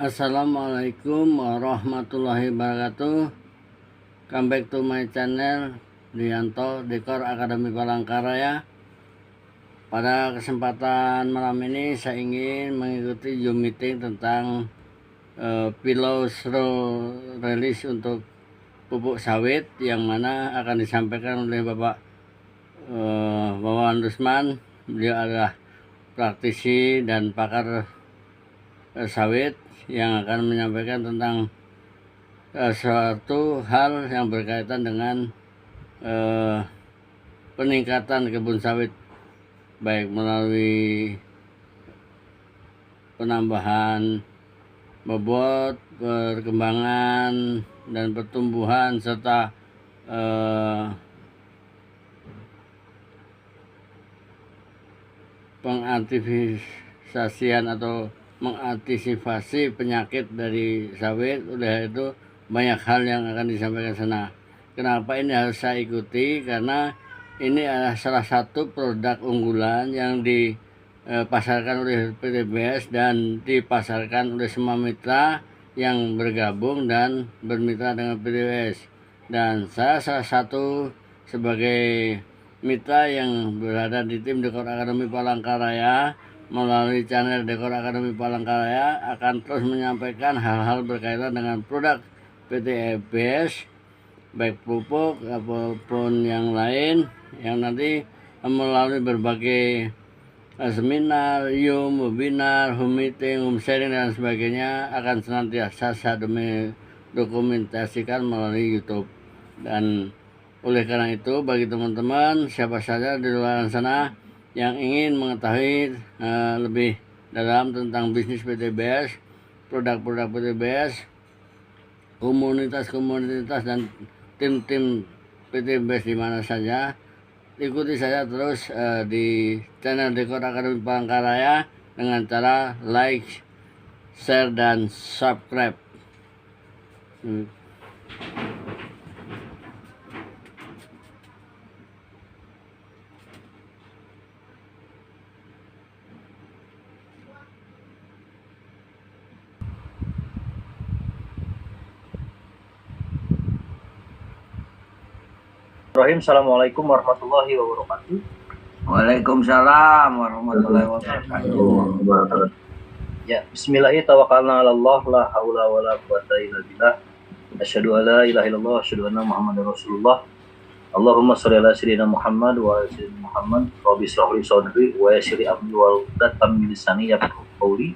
Assalamualaikum warahmatullahi wabarakatuh. Come back to my channel Dianto Dekor Akademi Palangkaraya. Pada kesempatan malam ini saya ingin mengikuti Zoom meeting tentang pillow straw release untuk pupuk sawit, yang mana akan disampaikan oleh Bapak Wawan Rusman. Beliau adalah praktisi dan pakar sawit yang akan menyampaikan tentang suatu hal yang berkaitan dengan peningkatan kebun sawit, baik melalui penambahan bobot, perkembangan dan pertumbuhan, serta pengantisipasian atau mengantisipasi penyakit dari sawit. Udah itu banyak hal yang akan disampaikan sana. Kenapa ini harus saya ikuti? Karena ini adalah salah satu produk unggulan yang dipasarkan oleh PTBS dan dipasarkan oleh semua mitra yang bergabung dan bermitra dengan PTBS. Dan saya salah satu sebagai mitra yang berada di tim Dekor Akademi Palangkaraya. Melalui channel Dekor Akademi Palangkaraya akan terus menyampaikan hal-hal berkaitan dengan produk PTBS, baik pupuk apapun yang lain, yang nanti melalui berbagai seminar, webinar, home meeting, home sharing dan sebagainya akan senantiasa saya dokumentasikan melalui YouTube. Dan oleh karena itu, bagi teman-teman siapa saja di luar sana yang ingin mengetahui lebih dalam tentang bisnis PTBS, produk-produk PTBS, komunitas-komunitas dan tim-tim PTBS di mana saja, ikuti saja terus di channel Dekor Akademi Palangkaraya dengan cara like, share, dan subscribe. Assalamualaikum warahmatullahi wabarakatuh. Waalaikumsalam warahmatullahi wabarakatuh. Ya, bismillahirrahmanirrahim. Tawakkalna 'alallah, la haula wala quwata illa billah. Asyhadu an la ilaha illallah, asyhadu anna Muhammadar Rasulullah. Allahumma shalli ala sayyidina Muhammad wa ala sayyidina Muhammad. Rabbi shrah li sadri wa yassir li amri wahlul min lisani yafqahu qawli.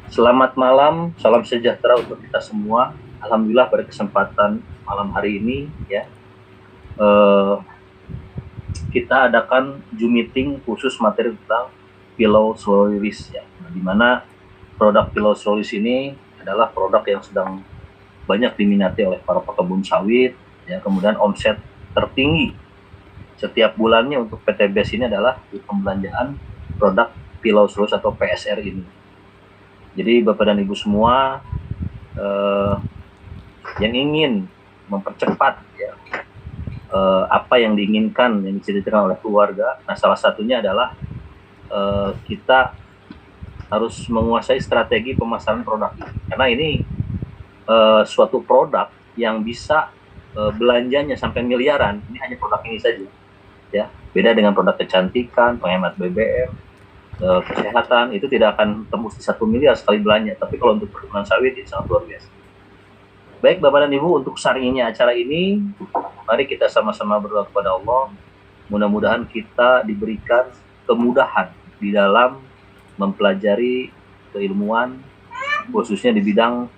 Selamat malam, salam sejahtera untuk kita semua. Alhamdulillah pada kesempatan malam hari ini ya, kita adakan Zoom meeting khusus materi tentang pillow straw release ya, di mana produk pillow straw release ini adalah produk yang sedang banyak diminati oleh para pekebun sawit ya. Kemudian omset tertinggi setiap bulannya untuk PTBS ini adalah di pembelanjaan produk pillow straw release atau PSR ini. Jadi Bapak dan Ibu semua yang ingin mempercepat ya apa yang diinginkan, yang diceritakan oleh keluarga. Nah, salah satunya adalah kita harus menguasai strategi pemasaran produk ini, karena ini suatu produk yang bisa belanjanya sampai miliaran. Ini hanya produk ini saja ya, beda dengan produk kecantikan, penghemat BBM, kesehatan, itu tidak akan tembus di 1 miliar sekali belanja. Tapi kalau untuk perkebunan sawit itu sangat luar biasa. Baik Bapak dan Ibu, untuk syarinya acara ini, mari kita sama-sama berdoa kepada Allah. Mudah-mudahan kita diberikan kemudahan di dalam mempelajari keilmuan, khususnya di bidang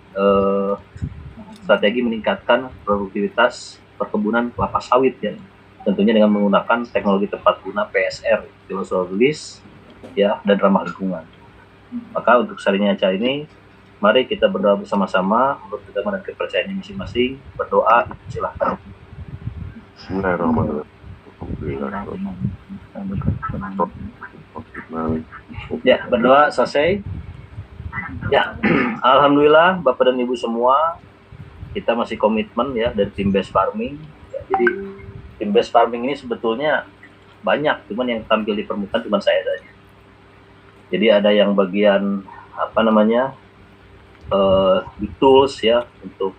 strategi meningkatkan produktivitas perkebunan kelapa sawit ya. Tentunya dengan menggunakan teknologi tepat guna PSR, pillow straw release ya, dan ramah lingkungan. Maka untuk syarinya acara ini, mari kita berdoa bersama-sama untuk agama dan kepercayaannya masing-masing. Berdoa, silahkan. Ya, berdoa selesai. Ya, alhamdulillah Bapak dan Ibu semua, kita masih komitmen ya dari tim Best Farming. Ya, jadi tim Best Farming ini sebetulnya banyak, cuman yang tampil di permukaan cuma saya saja. Jadi ada yang bagian di tools ya untuk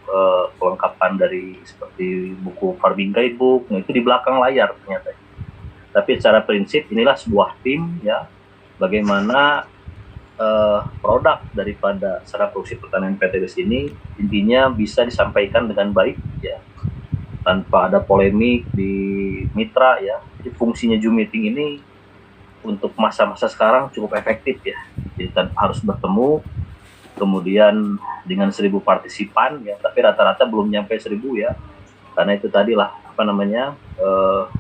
kelengkapan dari seperti buku farming guidebook. Nah, itu di belakang layar ternyata. Tapi secara prinsip inilah sebuah tim ya, bagaimana produk daripada sarana produksi pertanian PTBS ini intinya bisa disampaikan dengan baik ya, tanpa ada polemik di mitra ya. Jadi fungsinya Zoom meeting ini untuk masa-masa sekarang cukup efektif ya. Jadi harus bertemu, kemudian dengan 1.000 partisipan ya, tapi rata-rata belum nyampe 1.000 ya, karena itu tadilah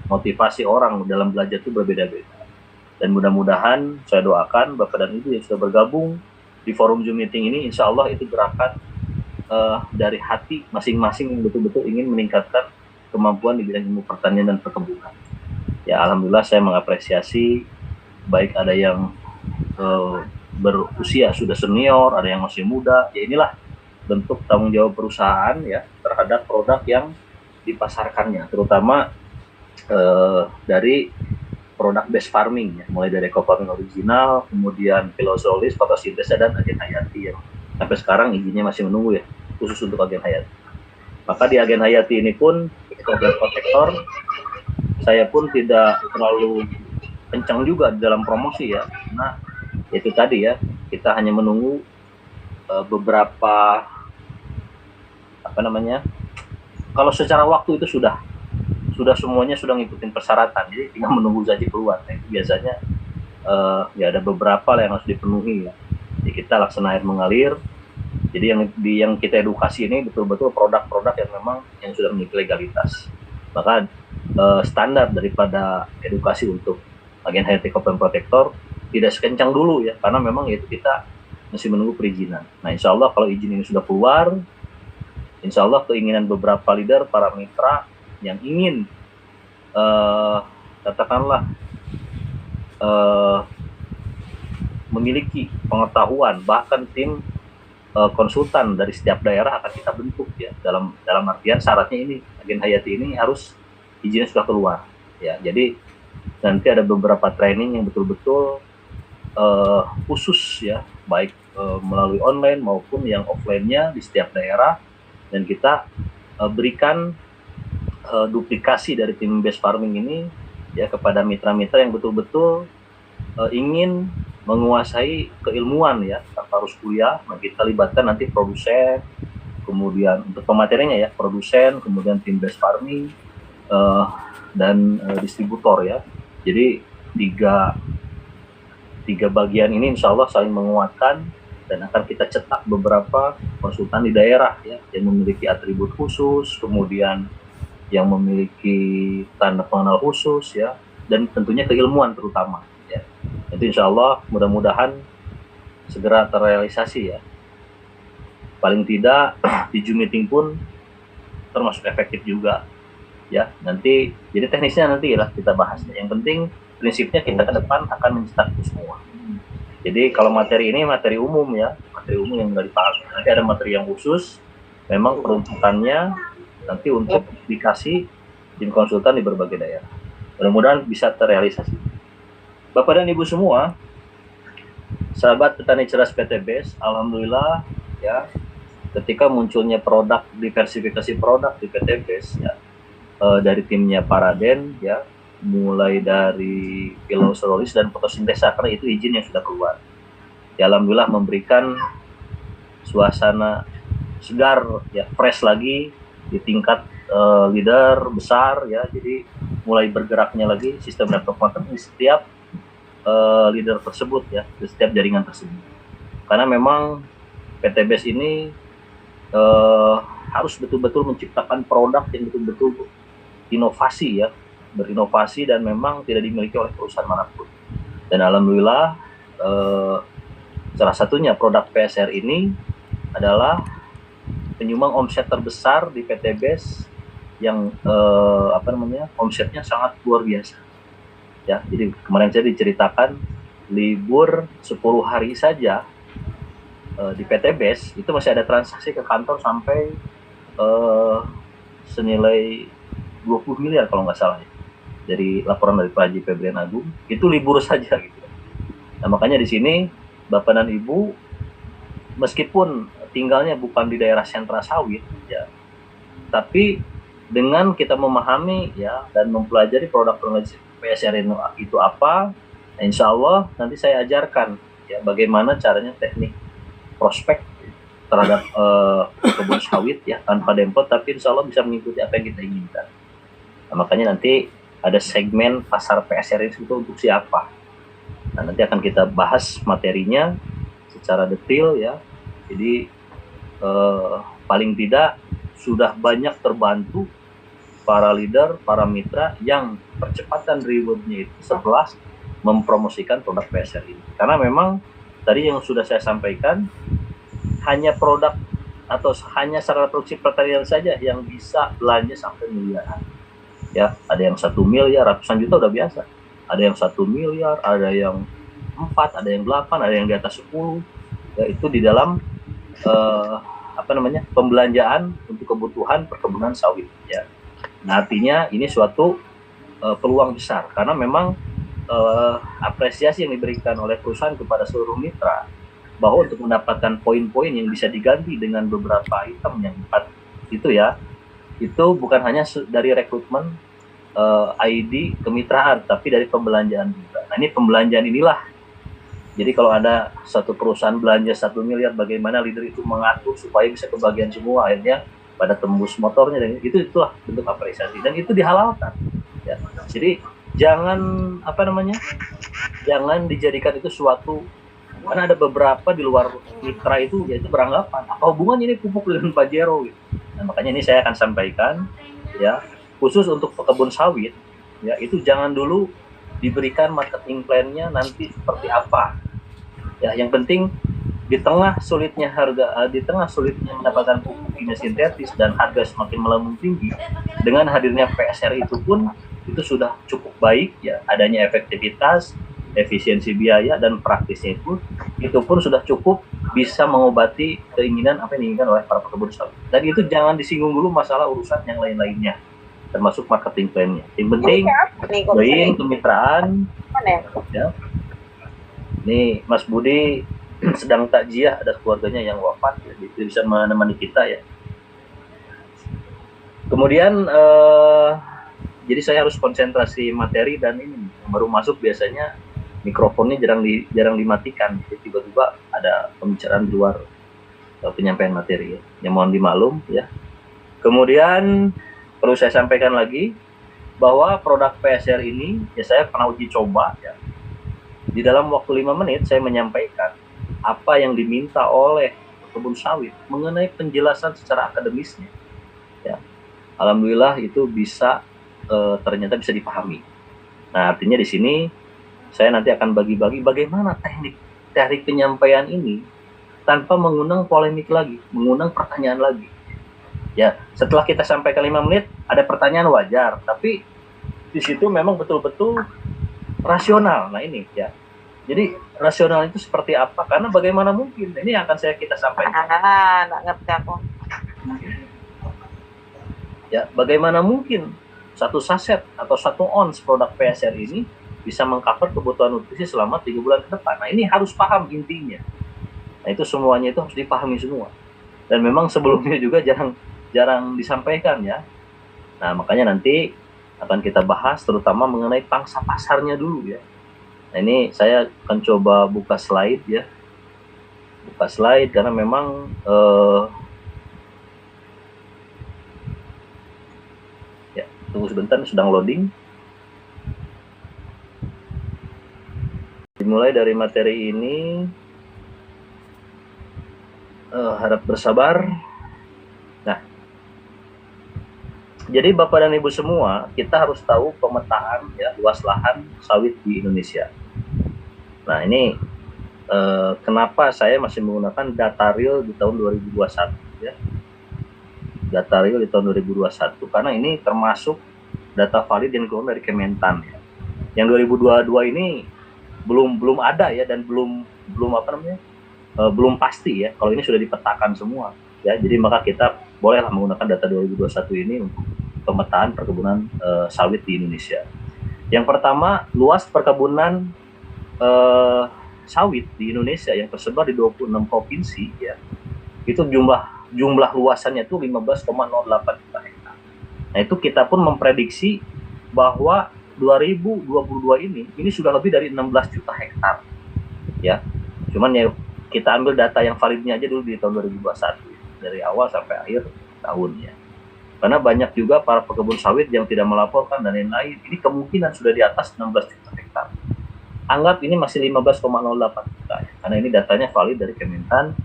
motivasi orang dalam belajar itu berbeda-beda. Dan mudah-mudahan saya doakan Bapak dan Ibu yang sudah bergabung di forum Zoom meeting ini, insya Allah itu gerakan dari hati masing-masing yang betul-betul ingin meningkatkan kemampuan di bidang ilmu pertanian dan perkebunan. Ya, alhamdulillah saya mengapresiasi, baik ada yang berusia sudah senior, ada yang masih muda. Ya, inilah bentuk tanggung jawab perusahaan ya terhadap produk yang dipasarkannya, terutama dari produk based farming ya, mulai dari eco-farming original, kemudian Pilosolis, fotosintesa, dan agen hayati ya. Sampai sekarang izinnya masih menunggu ya, khusus untuk agen hayati. Maka di agen hayati ini pun protektor, saya pun tidak terlalu kencang juga dalam promosi ya, karena itu tadi ya, kita hanya menunggu beberapa kalau secara waktu itu sudah semuanya sudah ngikutin persyaratan, jadi tinggal menunggu saja keluar. Nah, itu biasanya ya ada beberapa yang harus dipenuhi ya. Jadi kita laksana air mengalir. Jadi yang kita edukasi ini betul-betul produk-produk yang memang yang sudah memiliki legalitas. Maka standar daripada edukasi untuk agen hayati Kopen Protektor tidak sekencang dulu ya, karena memang itu kita masih menunggu perizinan. Nah, insya Allah kalau izin ini sudah keluar, insya Allah keinginan beberapa leader, para mitra yang ingin katakanlah memiliki pengetahuan, bahkan tim konsultan dari setiap daerah akan kita bentuk ya, dalam artian syaratnya ini agen hayati ini harus izinnya sudah keluar ya. Jadi nanti ada beberapa training yang betul-betul khusus ya, baik melalui online maupun yang offline-nya di setiap daerah, dan kita berikan duplikasi dari tim based farming ini ya kepada mitra-mitra yang betul-betul ingin menguasai keilmuan ya, tanpa harus kuliah. Nah, kita libatkan nanti produsen, kemudian untuk pematerinya ya produsen, kemudian tim based farming dan distributor ya. Jadi tiga bagian ini insya Allah saling menguatkan, dan akan kita cetak beberapa konsultan di daerah ya yang memiliki atribut khusus, kemudian yang memiliki tanda pengenal khusus ya, dan tentunya keilmuan terutama ya. Itu insya Allah mudah-mudahan segera terrealisasi ya. Paling tidak di Zoom meeting pun termasuk efektif juga ya. Nanti jadi teknisnya nanti lah kita bahas. Yang penting prinsipnya kita ke depan akan mencetak itu semua. Jadi kalau materi ini materi umum ya, materi umum yang nggak dipahami. Nanti ada materi yang khusus, memang peruntukannya nanti untuk dikasih tim konsultan di berbagai daerah. Mudah-mudahan bisa terrealisasi. Bapak dan Ibu semua, sahabat petani cerdas PTBS, alhamdulillah ya, ketika munculnya produk, diversifikasi produk di PTBS ya, dari timnya Paraden ya, mulai dari Pilosolis dan fotosintesa, karena itu izin yang sudah keluar ya, alhamdulillah memberikan suasana segar ya, fresh lagi di tingkat leader besar ya. Jadi mulai bergeraknya lagi sistem network marketing di setiap leader tersebut ya, di setiap jaringan tersebut, karena memang PTBS ini harus betul-betul menciptakan produk yang betul-betul inovasi ya, berinovasi, dan memang tidak dimiliki oleh perusahaan manapun. Dan alhamdulillah salah satunya produk PSR ini adalah penyumbang omset terbesar di PTBS yang omsetnya sangat luar biasa ya. Jadi kemarin saya diceritakan libur 10 hari saja di PTBS itu masih ada transaksi ke kantor sampai senilai 20 miliar kalau nggak salah ya. Dari laporan dari Pak Haji Febrian Agung, itu libur saja gitu. Nah, makanya di sini Bapak dan Ibu, meskipun tinggalnya bukan di daerah sentra sawit ya, tapi dengan kita memahami ya dan mempelajari produk teknologi PSR itu apa, nah, insya Allah nanti saya ajarkan ya bagaimana caranya teknik prospek terhadap kebun sawit ya tanpa dempet, tapi insya Allah bisa mengikuti apa yang kita inginkan. Nah, makanya nanti ada segmen pasar PSR itu untuk siapa. Nah, nanti akan kita bahas materinya secara detail ya. Jadi paling tidak sudah banyak terbantu para leader, para mitra yang percepatan rewardnya itu setelah mempromosikan produk PSR ini. Karena memang tadi yang sudah saya sampaikan, hanya produk atau hanya sarana produksi pertanian saja yang bisa belanja sampai miliaran. Ya, ada yang 1 miliar, ratusan juta udah biasa. Ada yang 1 miliar, ada yang 4, ada yang 8, ada yang di atas 10. Ya, itu di dalam pembelanjaan untuk kebutuhan perkebunan sawit ya. Nah, artinya ini suatu peluang besar karena memang apresiasi yang diberikan oleh perusahaan kepada seluruh mitra bahwa untuk mendapatkan poin-poin yang bisa diganti dengan beberapa item yang 4 itu ya, itu bukan hanya dari rekrutmen ID kemitraan, tapi dari pembelanjaan juga. Nah, ini pembelanjaan inilah. Jadi kalau ada satu perusahaan belanja 1 miliar, bagaimana leader itu mengatur supaya bisa kebagian semua, akhirnya pada tembus motornya, dan itulah bentuk apresiasi dan itu dihalalkan. Ya. Jadi jangan jangan dijadikan itu suatu, karena ada beberapa di luar mitra itu yaitu beranggapan apa hubungannya ini pupuk dengan Pajero gitu. Nah, makanya ini saya akan sampaikan ya, khusus untuk pekebun sawit ya, itu jangan dulu diberikan marketing plan-nya nanti seperti apa ya. Yang penting di tengah sulitnya mendapatkan pupuk kimia sintetis dan harga semakin melambung tinggi, dengan hadirnya PSR itu pun itu sudah cukup baik ya, adanya efektivitas, efisiensi biaya dan praktisnya itu pun sudah cukup bisa mengobati keinginan apa yang diinginkan oleh para pekebun sawit. Dan itu jangan disinggung dulu masalah urusan yang lain-lainnya, termasuk marketing plan-nya. Yang penting join kemitraan ya. Nih Mas Budi sedang takziah, ada keluarganya yang wafat ya, bisa menemani kita ya. Kemudian jadi saya harus konsentrasi materi, dan ini baru masuk biasanya mikrofonnya jarang dimatikan, jadi tiba-tiba ada pembicaraan di luar penyampaian materi ya. Yang mohon dimaklum ya. Kemudian perlu saya sampaikan lagi bahwa produk PSR ini ya saya pernah uji coba ya. Di dalam waktu 5 menit saya menyampaikan apa yang diminta oleh kebun sawit mengenai penjelasan secara akademisnya. Ya. Alhamdulillah itu bisa ternyata bisa dipahami. Nah, artinya di sini saya nanti akan bagi-bagi bagaimana teknik penyampaian ini tanpa mengundang polemik lagi, mengundang pertanyaan lagi. Ya, setelah kita sampaikan 5 menit, ada pertanyaan wajar, tapi di situ memang betul-betul rasional. Nah, ini ya. Jadi rasional itu seperti apa? Karena bagaimana mungkin? Ini yang akan kita sampaikan. Nggak ngerti aku. Ya, bagaimana mungkin 1 saset atau 1 ons produk PSR ini bisa mengcover kebutuhan nutrisi selama 3 bulan ke depan. Nah, ini harus paham intinya. Nah, itu semuanya itu harus dipahami semua. Dan memang sebelumnya juga jarang disampaikan ya. Nah, makanya nanti akan kita bahas terutama mengenai pangsa pasarnya dulu ya. Nah, ini saya akan coba buka slide ya. Buka slide karena memang ya, tunggu sebentar, sedang loading. Dimulai dari materi ini, harap bersabar. Nah, jadi Bapak dan Ibu semua, kita harus tahu pemetaan ya luas lahan sawit di Indonesia. Nah, ini kenapa saya masih menggunakan data real di tahun 2021 ya. Data real di tahun 2021 karena ini termasuk data valid yang keluar dari Kementan ya. Yang 2022 ini belum ada ya, dan belum pasti ya kalau ini sudah dipetakan semua ya. Jadi maka kita bolehlah menggunakan data 2021 ini untuk pemetaan perkebunan sawit di Indonesia. Yang pertama, luas perkebunan sawit di Indonesia yang tersebar di 26 provinsi ya. itu jumlah luasannya itu 15,08 juta hektar. Nah itu kita pun memprediksi bahwa 2022 ini sudah lebih dari 16 juta hektar ya. Cuman ya kita ambil data yang validnya aja dulu di tahun 2021 dari awal sampai akhir tahun ya. Karena banyak juga para pekebun sawit yang tidak melaporkan dan lain-lain. Ini kemungkinan sudah di atas 16 juta hektar. Anggap ini masih 15,08 juta ya, karena ini datanya valid dari Kementan.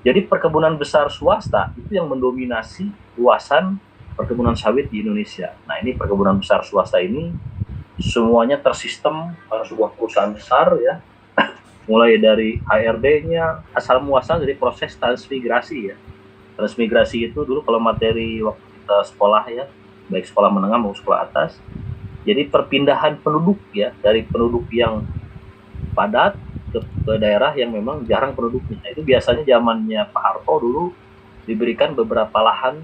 Jadi perkebunan besar swasta itu yang mendominasi luasan perkebunan sawit di Indonesia. Nah ini perkebunan besar swasta ini semuanya tersistem pada sebuah perusahaan besar ya, mulai dari HRD-nya, asal muasal dari proses transmigrasi ya. Transmigrasi itu dulu kalau materi waktu kita sekolah ya, baik sekolah menengah maupun sekolah atas, jadi perpindahan penduduk ya, dari penduduk yang padat ke daerah yang memang jarang penduduknya. Nah, itu biasanya zamannya Pak Harto dulu diberikan beberapa lahan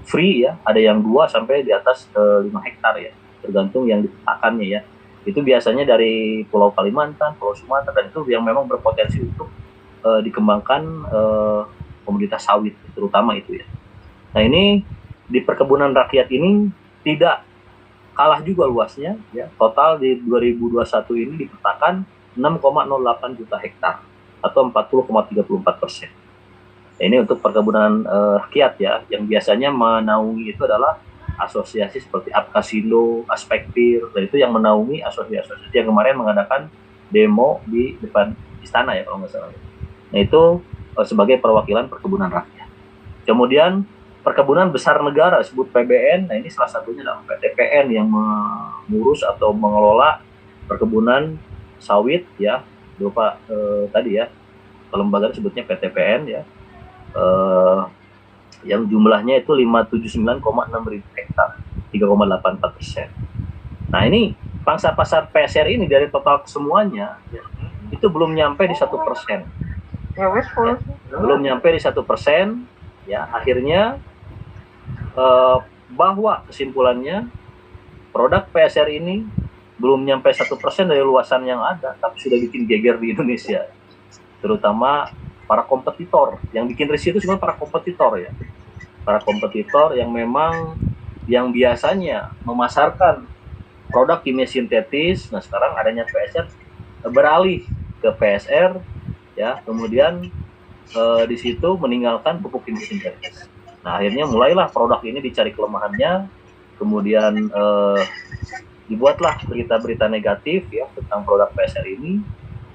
free ya, ada yang 2 sampai di atas 5 hektar ya, tergantung yang dipetakannya ya. Itu biasanya dari Pulau Kalimantan, Pulau Sumatera, dan itu yang memang berpotensi untuk dikembangkan komoditas sawit, terutama itu ya. Nah ini di perkebunan rakyat ini tidak kalah juga luasnya ya. Total di 2021 ini dipetakan 6,08 juta hektar atau 40,34%. Nah, ini untuk perkebunan rakyat ya, yang biasanya menaungi itu adalah asosiasi seperti Apkasindo, Aspektir, dan itu yang menaungi asosiasi yang kemarin mengadakan demo di depan istana ya kalau nggak salah. Nah itu sebagai perwakilan perkebunan rakyat. Kemudian perkebunan besar negara disebut PBN. Nah ini salah satunya adalah PTPN yang mengurus atau mengelola perkebunan sawit ya, berupa tadi ya, kelembagaan sebutnya PTPN ya, yang jumlahnya itu 579,6 ribu hektar, 3,84%. Nah ini pangsa pasar PSR ini dari total semuanya ya, itu belum nyampe di 1%. Ya, belum nyampe di 1% ya. Akhirnya bahwa kesimpulannya produk PSR ini belum nyampe 1% dari luasan yang ada, tapi sudah bikin geger di Indonesia, terutama para kompetitor. Yang bikin risih itu sebenarnya para kompetitor ya, para kompetitor yang memang yang biasanya memasarkan produk kimia sintetis. Nah sekarang adanya PSR beralih ke PSR ya, kemudian di situ meninggalkan pupuk kimia sintetis. Nah akhirnya mulailah produk ini dicari kelemahannya, kemudian dibuatlah berita-berita negatif ya tentang produk PSR ini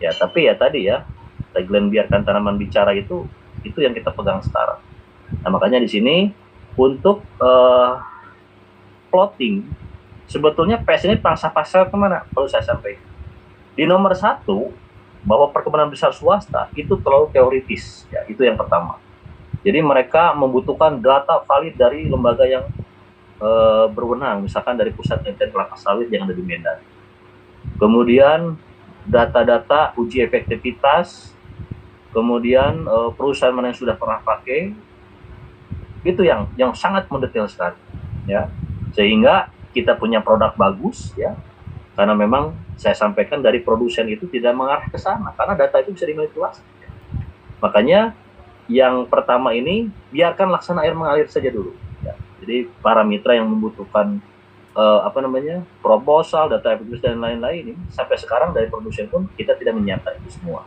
ya. Tapi ya tadi ya, tagline biarkan tanaman bicara itu yang kita pegang sekarang. Nah makanya di sini untuk plotting sebetulnya PSR ini pangsa pasar kemana perlu saya sampaikan. Di nomor 1 bahwa perkebunan besar swasta itu terlalu teoritis ya, itu yang pertama. Jadi mereka membutuhkan data valid dari lembaga yang berwenang, misalkan dari Pusat Penelitian Kelapa Sawit yang ada di Medan. Kemudian data-data uji efektivitas, kemudian perusahaan mana yang sudah pernah pakai, itu yang sangat mendetail sekali ya, sehingga kita punya produk bagus ya, karena memang saya sampaikan dari produsen itu tidak mengarah ke sana, karena data itu bisa dimanipulasi. Makanya yang pertama ini biarkan laksana air mengalir saja dulu ya. Jadi para mitra yang membutuhkan proposal, data efektivitas dan lain-lain ini sampai sekarang dari produsen pun kita tidak menyiapkan itu semua.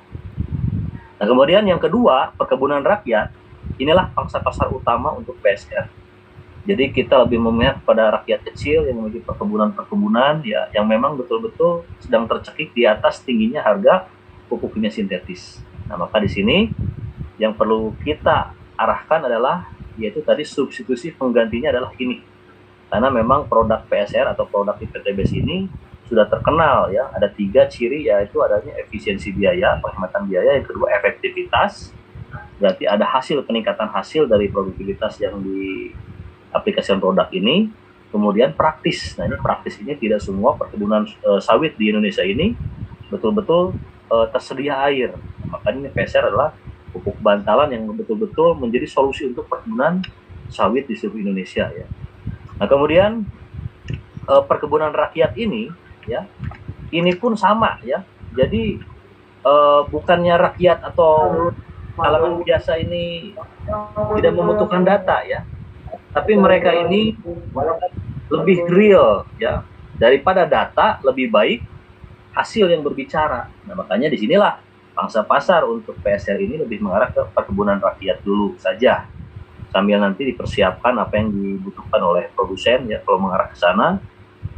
Nah kemudian yang kedua, perkebunan rakyat inilah pangsa pasar utama untuk PSR. Jadi kita lebih memihak pada rakyat kecil yang memiliki perkebunan ya, yang memang betul-betul sedang tercekik di atas tingginya harga pupuk kimia sintetis. Nah maka di sini yang perlu kita arahkan adalah yaitu tadi substitusi penggantinya adalah ini, karena memang produk PSR atau produk IPTBS ini sudah terkenal ya, ada 3 ciri, yaitu adanya efisiensi biaya, penghematan biaya, yang kedua efektivitas, berarti ada hasil, peningkatan hasil dari produktivitas yang diaplikasikan produk ini, kemudian praktis. Nah ini praktis ini tidak semua perkebunan sawit di Indonesia ini betul-betul tersedia air, makanya PSR adalah pupuk bantalan yang betul-betul menjadi solusi untuk perkebunan sawit di seluruh Indonesia ya. Nah kemudian perkebunan rakyat ini ya, ini pun sama ya. Jadi bukannya rakyat atau kalangan biasa ini tidak membutuhkan data ya, tapi mereka ini lebih real ya, daripada data lebih baik hasil yang berbicara. Nah makanya disinilah pangsa pasar untuk PSR ini lebih mengarah ke perkebunan rakyat dulu saja, sambil nanti dipersiapkan apa yang dibutuhkan oleh produsen ya kalau mengarah ke sana.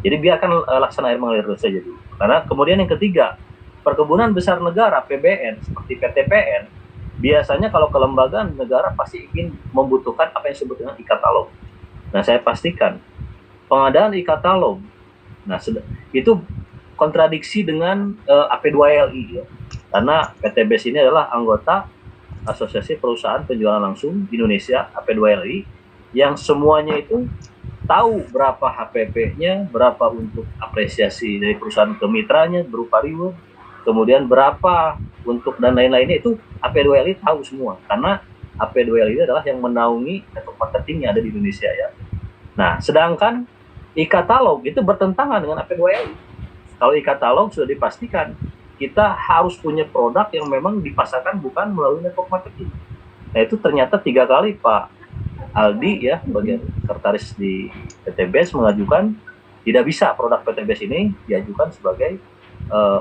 Jadi biarkan laksana air mengalir saja dulu. Karena kemudian yang ketiga, perkebunan besar negara PBN seperti PTPN biasanya kalau kelembagaan negara pasti ingin membutuhkan apa yang disebut dengan e-katalog. Nah saya pastikan pengadaan e-katalog, nah itu kontradiksi dengan AP2LI ya. Karena PTBS ini adalah anggota Asosiasi Perusahaan Penjualan Langsung Indonesia AP2LI yang semuanya itu tahu berapa HPP-nya, berapa untuk apresiasi dari perusahaan kemitranya berupa reward, kemudian berapa untuk dan lain-lainnya itu AP2LI tahu semua, karena AP2LI adalah yang menaungi network marketing yang ada di Indonesia ya. Nah, sedangkan e-katalog itu bertentangan dengan AP2LI. Kalau e-katalog sudah dipastikan kita harus punya produk yang memang dipasarkan bukan melalui network marketing. Nah, itu ternyata 3 kali Pak Aldi ya, bagian sekretaris di PTBS mengajukan tidak bisa produk PTBS ini diajukan sebagai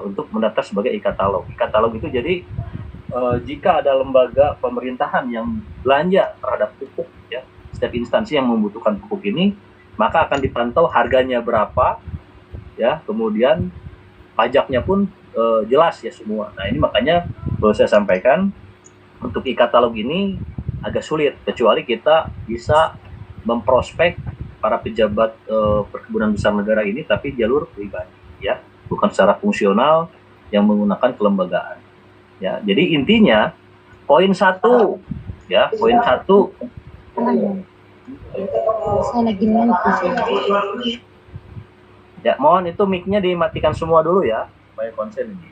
untuk mendaftar sebagai e-katalog. E-katalog itu jadi jika ada lembaga pemerintahan yang belanja terhadap pupuk ya, setiap instansi yang membutuhkan pupuk ini, maka akan dipantau harganya berapa ya, kemudian pajaknya pun jelas ya semua. Nah ini makanya perlu saya sampaikan untuk e-katalog ini agak sulit, kecuali kita bisa memprospek para pejabat perkebunan besar negara ini tapi jalur pribadi ya, bukan secara fungsional yang menggunakan kelembagaan ya. Jadi intinya poin 1 ya, poin 1 saya lagi nanti ya, mohon itu mic-nya dimatikan semua dulu ya supaya konsen ini.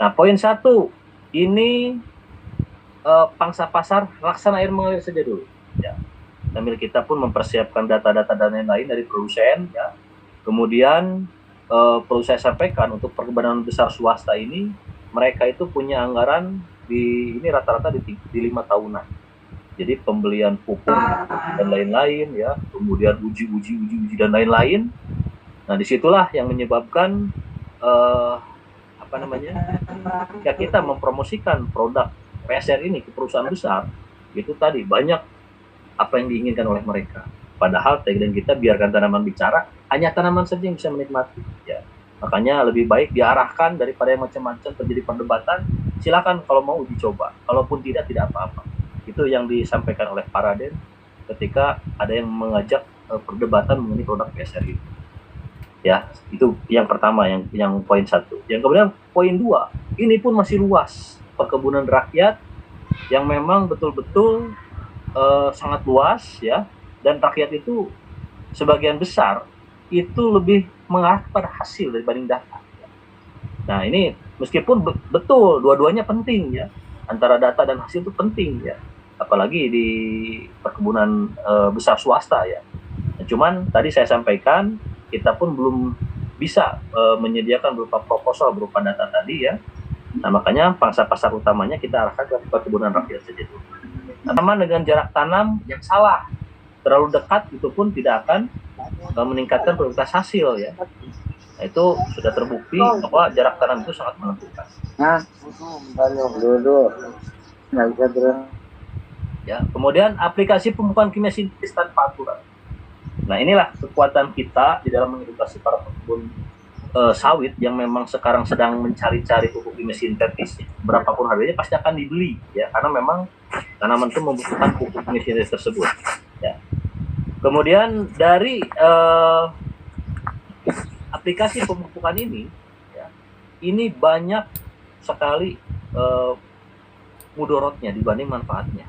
Nah poin 1 ini pangsa pasar laksana air mengalir saja dulu ya, sambil kita pun mempersiapkan data-data dan lain-lain dari produsen ya. Kemudian perlu saya sampaikan untuk perkebunan besar swasta ini, mereka itu punya anggaran ini rata-rata di 5 tahunan. Jadi pembelian pupuk dan lain-lain ya, kemudian uji dan lain-lain. Nah disitulah yang menyebabkan ya kita mempromosikan produk PSR ini ke perusahaan besar, itu tadi banyak apa yang diinginkan oleh mereka. Padahal tagline kita biarkan tanaman bicara, hanya tanaman saja yang bisa menikmati. Ya, makanya lebih baik diarahkan daripada yang macam-macam terjadi perdebatan. Silakan kalau mau uji coba, kalaupun tidak apa-apa. Itu yang disampaikan oleh Pak Raden ketika ada yang mengajak perdebatan mengenai produk PSR ini. Ya, itu yang pertama, yang poin 1. Yang kemudian poin 2, ini pun masih luas. Perkebunan rakyat yang memang betul-betul sangat luas ya, dan rakyat itu sebagian besar itu lebih mengarah pada hasil dibanding data. Nah ini meskipun betul dua-duanya penting ya, antara data dan hasil itu penting ya, apalagi di perkebunan besar swasta ya. Nah, cuman tadi saya sampaikan kita pun belum bisa menyediakan berupa proposal berupa data tadi ya. Nah makanya pangsa pasar utamanya kita arahkan ke perkebunan rakyat saja dulu. Tanaman dengan jarak tanam yang salah, terlalu dekat itu pun tidak akan meningkatkan produktivitas hasil ya. Nah, itu sudah terbukti bahwa jarak tanam itu sangat menentukan. Ya, kemudian aplikasi pemupukan kimia sintetis tanpa aturan. Nah inilah kekuatan kita di dalam mengedukasi para pekebun sawit yang memang sekarang sedang mencari-cari pupuk kimia sintetis, berapapun harganya pasti akan dibeli ya, karena memang tanaman itu membutuhkan pupuk kimia sintetis tersebut ya. Kemudian dari aplikasi pemupukan ini ya, ini banyak sekali mudorotnya dibanding manfaatnya.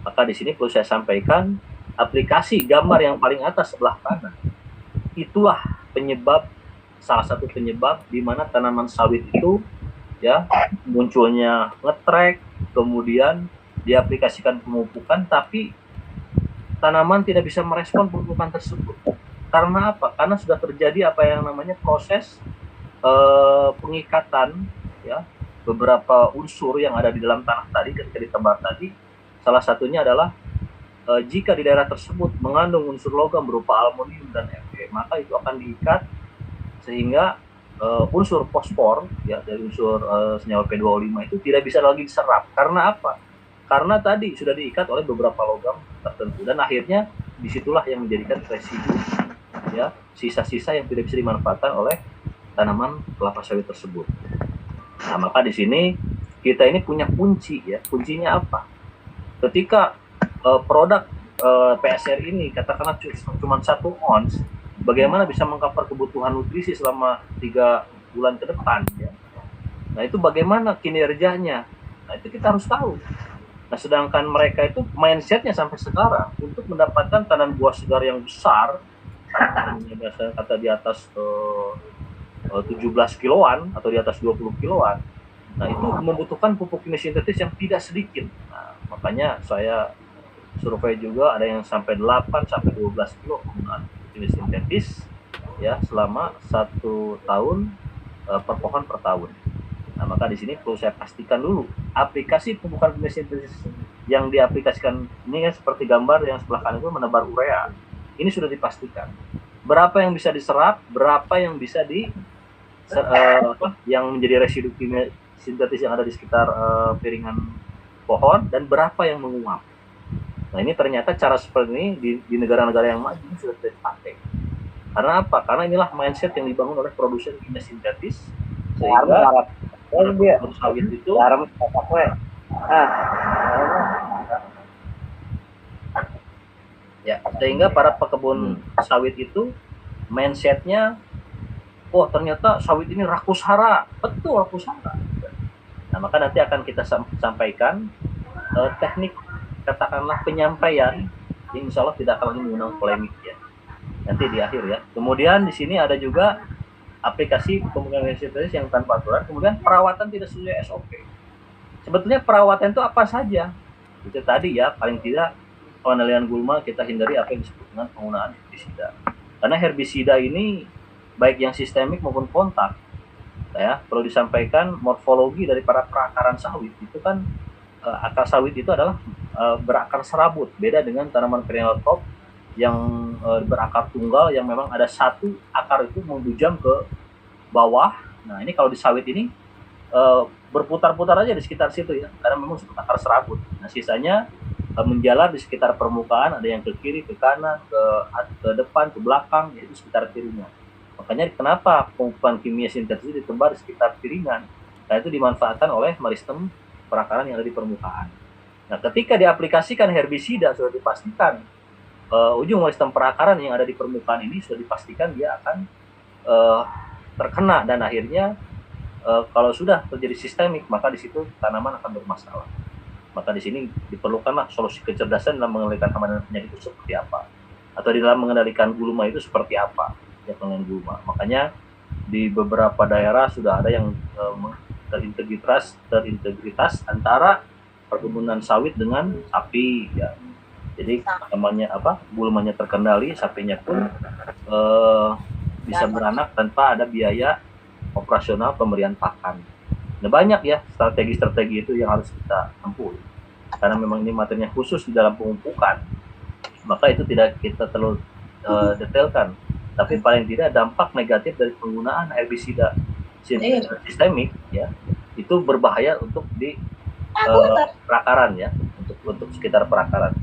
Maka di sini perlu saya sampaikan, aplikasi gambar yang paling atas sebelah kanan itulah salah satu penyebab di mana tanaman sawit itu ya munculnya ngetrek, kemudian diaplikasikan pemupukan tapi tanaman tidak bisa merespon pemupukan tersebut. Karena apa? Karena sudah terjadi apa yang namanya proses pengikatan ya, beberapa unsur yang ada di dalam tanah tadi ketika ditebar tadi. Salah satunya adalah jika di daerah tersebut mengandung unsur logam berupa aluminium dan Fe, maka itu akan diikat sehingga unsur fosfor ya dari unsur senyawa P2O5 itu tidak bisa lagi diserap. Karena apa? Karena tadi sudah diikat oleh beberapa logam tertentu dan akhirnya disitulah yang menjadikan residu ya, sisa-sisa yang tidak bisa dimanfaatkan oleh tanaman kelapa sawit tersebut. Nah, maka di sini kita ini punya kunci ya. Kuncinya apa? Ketika produk PSR ini katakanlah cuma 1 ons, bagaimana bisa mengcover kebutuhan nutrisi selama 3 bulan ke depan ya. Nah, itu bagaimana kinerjanya? Nah, itu kita harus tahu. Nah, sedangkan mereka itu mindsetnya sampai sekarang untuk mendapatkan tanam buah segar yang besar, biasanya kata di atas 17 kiloan atau di atas 20 kiloan. Nah, itu membutuhkan pupuk kimia sintetis yang tidak sedikit. Nah, makanya saya survei juga ada yang sampai 8 sampai 12 kilo penggunaan pupuk kimia sintetis ya selama 1 tahun per pohon per tahun. Nah, maka di sini perlu saya pastikan dulu aplikasi pupuk kimia sintetis yang diaplikasikan ini kan seperti gambar yang sebelah kanan itu menebar urea. Ini sudah dipastikan. Berapa yang bisa diserap, berapa yang bisa yang menjadi residu kimia sintetis yang ada di sekitar piringan pohon dan berapa yang menguap. Nah, ini ternyata cara seperti ini di negara-negara yang maju sudah dipakai. Karena apa? Karena inilah mindset yang dibangun oleh produsen kimia sintetis sehingga sawit itu ya, sehingga para pekebun sawit itu mindsetnya, oh ternyata sawit ini rakus hara, betul rakus hara. Nah, maka nanti akan kita sampaikan teknik katakanlah penyampaian yang insya Allah tidak akan lagi mengundang polemik ya. Nanti di akhir ya. Kemudian di sini ada juga aplikasi pembukaan sintetis yang tanpa aturan, kemudian perawatan tidak sesuai SOP. Sebetulnya perawatan itu apa saja? Itu tadi ya, paling tidak pengendalian gulma kita hindari apa yang disebut dengan penggunaan herbisida. Karena herbisida ini baik yang sistemik maupun kontak, ya perlu disampaikan morfologi dari para perakaran sawit itu kan akar sawit itu adalah berakar serabut, beda dengan tanaman perennial crop yang berakar tunggal yang memang ada satu akar itu membujam ke bawah. Nah, ini kalau di sawit ini berputar-putar aja di sekitar situ ya, karena memang seperti akar serabut. Nah, sisanya menjalar di sekitar permukaan, ada yang ke kiri, ke kanan, ke depan, ke belakang, yaitu sekitar piringan. Makanya kenapa pemupukan kimia sintetis itu ditebar di sekitar piringan? Nah, itu dimanfaatkan oleh meristem perakaran yang ada di permukaan. Nah, ketika diaplikasikan herbisida sudah dipastikan ujung meristem perakaran yang ada di permukaan ini sudah dipastikan dia akan terkena dan akhirnya kalau sudah terjadi sistemik maka di situ tanaman akan bermasalah. Maka di sini diperlukanlah solusi kecerdasan dalam mengendalikan hama dan penyakit itu seperti apa, atau di dalam mengendalikan gulma itu seperti apa ya, pengendalian gulma. Makanya di beberapa daerah sudah ada yang terintegritas antara perkebunan sawit dengan sapi ya. Jadi namanya apa? Gulmanya terkendali, sapinya pun bisa beranak tanpa ada biaya operasional pemberian pakan. Nah, banyak ya strategi-strategi itu yang harus kita tempuh. Karena memang ini materinya khusus di dalam pemupukan, maka itu tidak kita terlalu detailkan. Tapi paling tidak dampak negatif dari penggunaan herbisida sistemik ya, itu berbahaya untuk di perakaran ya, untuk sekitar perakaran.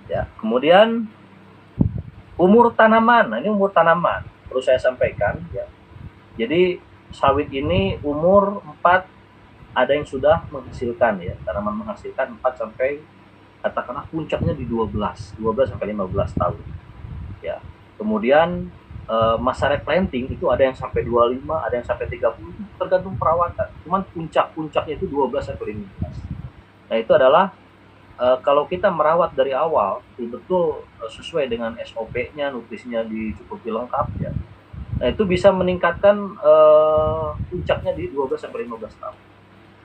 Ya, kemudian umur tanaman. Nah, ini umur tanaman perlu saya sampaikan ya. Jadi sawit ini umur 4, ada yang sudah menghasilkan ya, tanaman menghasilkan 4 sampai katakanlah puncaknya di 12 sampai 15 tahun. Ya. Kemudian masa replanting itu ada yang sampai 25, ada yang sampai 30, tergantung perawatan. Cuman puncak-puncaknya itu 12 sampai 15. Nah, itu adalah kalau kita merawat dari awal betul sesuai dengan SOP-nya, nutrisinya dicukupi lengkap ya. Nah, itu bisa meningkatkan puncaknya di 12 sampai 15 tahun.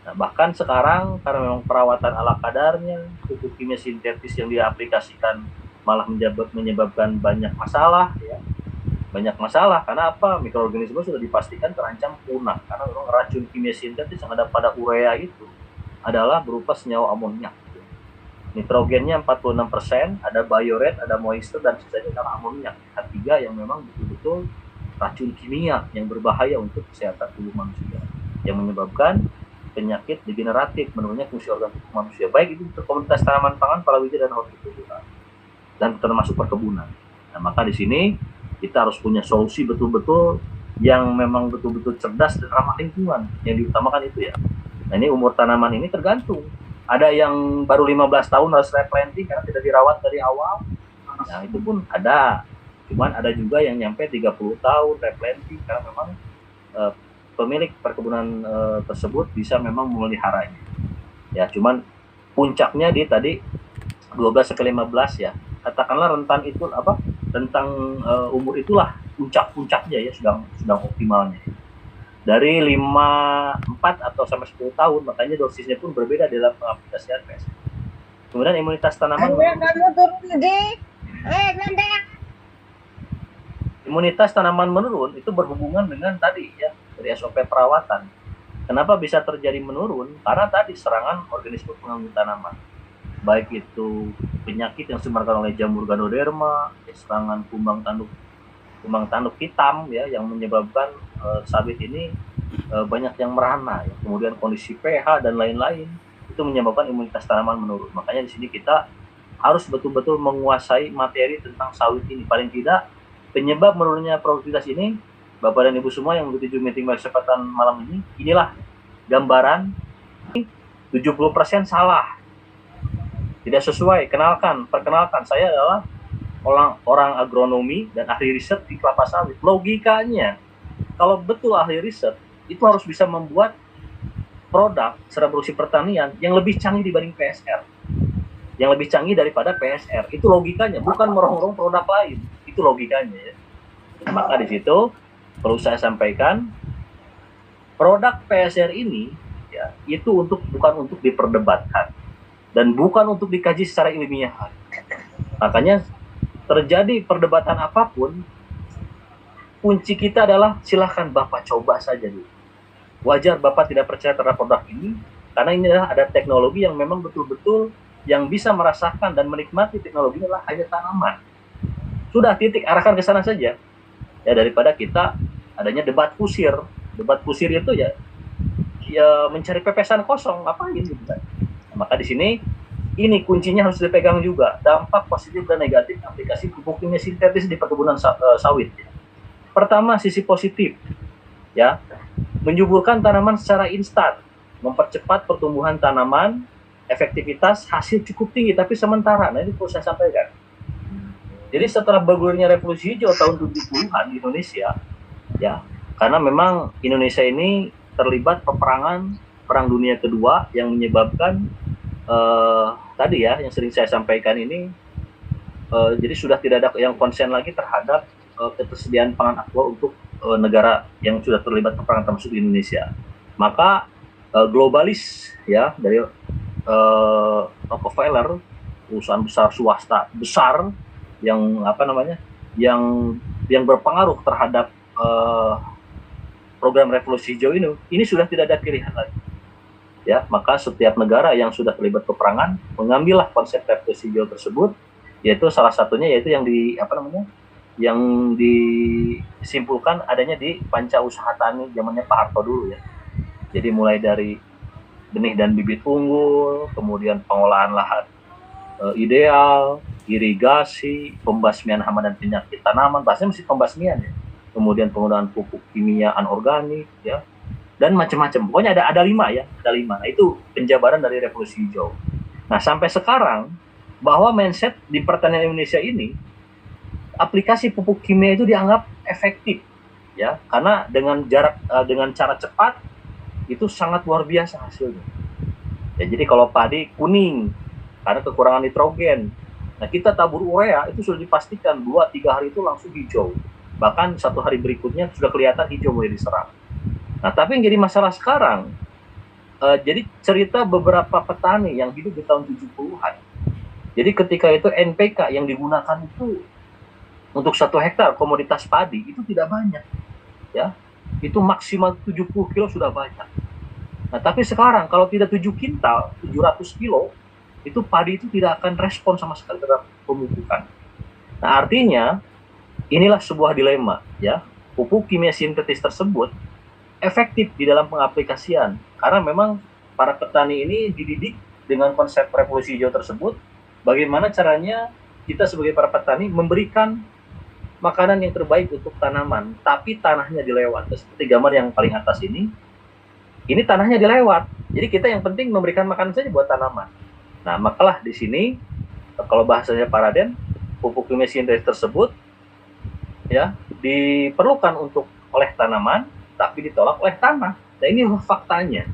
Nah, bahkan sekarang karena memang perawatan ala kadarnya, pupuk kimia sintetis yang diaplikasikan malah menyebabkan banyak masalah ya. banyak masalah. Karena apa? Mikroorganisme sudah dipastikan terancam punah karena memang racun kimia sintetis yang ada pada urea itu adalah berupa senyawa amonia. Nitrogennya 46%, ada biorate, ada moisture, dan sisanya adalah amonia. H3 yang memang betul-betul racun kimia yang berbahaya untuk kesehatan tubuh manusia, yang menyebabkan penyakit degeneratif, menurunnya fungsi organ tubuh manusia, baik itu untuk komunitas tanaman pangan, palawija, dan hortikultura, dan termasuk perkebunan. Nah, maka di sini kita harus punya solusi betul-betul yang memang betul-betul cerdas dan ramah lingkungan, yang diutamakan itu ya. Nah, ini umur tanaman ini tergantung. Ada yang baru 15 tahun harus replanting karena tidak dirawat dari awal. Nah, itu pun ada. Cuman ada juga yang nyampe 30 tahun replanting karena memang pemilik perkebunan tersebut bisa memang memeliharanya. Ya, cuman puncaknya di tadi 12 sampai 15 ya. Katakanlah rentan itu apa? Rentang umur itulah puncak-puncaknya ya, sedang optimalnya. Dari 4 atau sampai 10 tahun, makanya dosisnya pun berbeda dalam aplikasi RPS. Kemudian imunitas tanaman. Kamu turun deh. Imunitas tanaman menurun itu berhubungan dengan tadi ya, dari SOP perawatan. Kenapa bisa terjadi menurun? Karena tadi serangan organisme pengganggu tanaman. Baik itu penyakit yang disebarkan oleh jamur ganoderma, serangan kumbang tanduk hitam ya, yang menyebabkan sawit ini banyak yang merana ya. Kemudian kondisi pH dan lain-lain itu menyebabkan imunitas tanaman menurun. Makanya di sini kita harus betul-betul menguasai materi tentang sawit ini. Paling tidak penyebab menurunnya produktivitas ini, Bapak dan Ibu semua yang mengikuti Zoom meeting kesempatan malam ini, inilah gambaran 70% salah. Tidak sesuai. Perkenalkan, saya adalah orang agronomi dan ahli riset di kelapa sawit. Logikanya, kalau betul ahli riset, itu harus bisa membuat produk secara produksi pertanian yang lebih canggih dibanding PSR. Yang lebih canggih daripada PSR. Itu logikanya, bukan merongrong produk lain. Itu logikanya ya. Maka di situ perlu saya sampaikan, produk PSR ini ya, itu bukan untuk diperdebatkan dan bukan untuk dikaji secara ilmiah. Makanya terjadi perdebatan apapun, kunci kita adalah silahkan Bapak coba saja dulu. Wajar Bapak tidak percaya terhadap produk ini, karena ini adalah ada teknologi yang memang betul-betul yang bisa merasakan dan menikmati teknologi adalah hanya tanaman. Sudah, titik, arahkan ke sana saja. Ya, daripada kita adanya debat kusir. Debat kusir itu ya mencari pepesan kosong, ngapain gitu kan. Maka di sini ini kuncinya harus dipegang juga, dampak positif dan negatif aplikasi pupuk kimia sintetis di perkebunan sawit. Pertama, sisi positif, ya, menyuburkan tanaman secara instan, mempercepat pertumbuhan tanaman, efektivitas hasil cukup tinggi tapi sementara. Nah, ini perlu saya sampaikan. Jadi setelah bergulirnya revolusi hijau tahun 70-an di Indonesia, ya, karena memang Indonesia ini terlibat Perang Dunia Kedua yang menyebabkan tadi ya yang sering saya sampaikan ini, jadi sudah tidak ada yang konsen lagi terhadap ketersediaan pangan aktual untuk negara yang sudah terlibat peperangan termasuk di Indonesia. Maka globalis ya dari Rockefeller, perusahaan besar swasta besar yang yang berpengaruh terhadap program revolusi hijau ini sudah tidak ada pilihan lagi. Ya, maka setiap negara yang sudah terlibat peperangan mengambillah konsep revolusi hijau tersebut, yaitu salah satunya yaitu yang disimpulkan adanya di Panca Usaha Tani zamannya Pak Harto dulu ya. Jadi mulai dari benih dan bibit unggul, kemudian pengolahan lahan ideal, irigasi, pembasmian hama dan penyakit tanaman, bahasanya mesti pembasmian ya. Kemudian penggunaan pupuk kimia anorganik ya. Dan macam-macam. Pokoknya ada 5 ya, ada 5. Nah, itu penjabaran dari revolusi hijau. Nah, sampai sekarang bahwa mindset di pertanian Indonesia ini aplikasi pupuk kimia itu dianggap efektif ya, karena dengan cara cepat itu sangat luar biasa hasilnya. Ya, jadi kalau padi kuning karena kekurangan nitrogen. Nah, kita tabur urea itu sudah dipastikan 2-3 hari itu langsung hijau. Bahkan 1 hari berikutnya sudah kelihatan hijau mulai diserang. Nah, tapi yang jadi masalah sekarang, jadi cerita beberapa petani yang hidup di tahun 70-an. Jadi ketika itu NPK yang digunakan itu untuk 1 hektar komoditas padi itu tidak banyak, ya. Itu maksimal 70 kilo sudah banyak. Nah, tapi sekarang kalau tidak 7 kintal, 700 kilo, itu padi itu tidak akan respon sama sekali terhadap pemupukan. Nah, artinya inilah sebuah dilema, ya. Pupuk kimia sintetis tersebut efektif di dalam pengaplikasian karena memang para petani ini dididik dengan konsep revolusi hijau tersebut. Bagaimana caranya kita sebagai para petani memberikan makanan yang terbaik untuk tanaman, tapi tanahnya dilewat. Seperti gambar yang paling atas ini tanahnya dilewat. Jadi kita yang penting memberikan makanan saja buat tanaman. Nah, makalah di sini kalau bahasanya Pak Raden, pupuk kimia sintetis tersebut ya diperlukan untuk oleh tanaman, tapi ditolak oleh tanah. Nah, ini faktanya.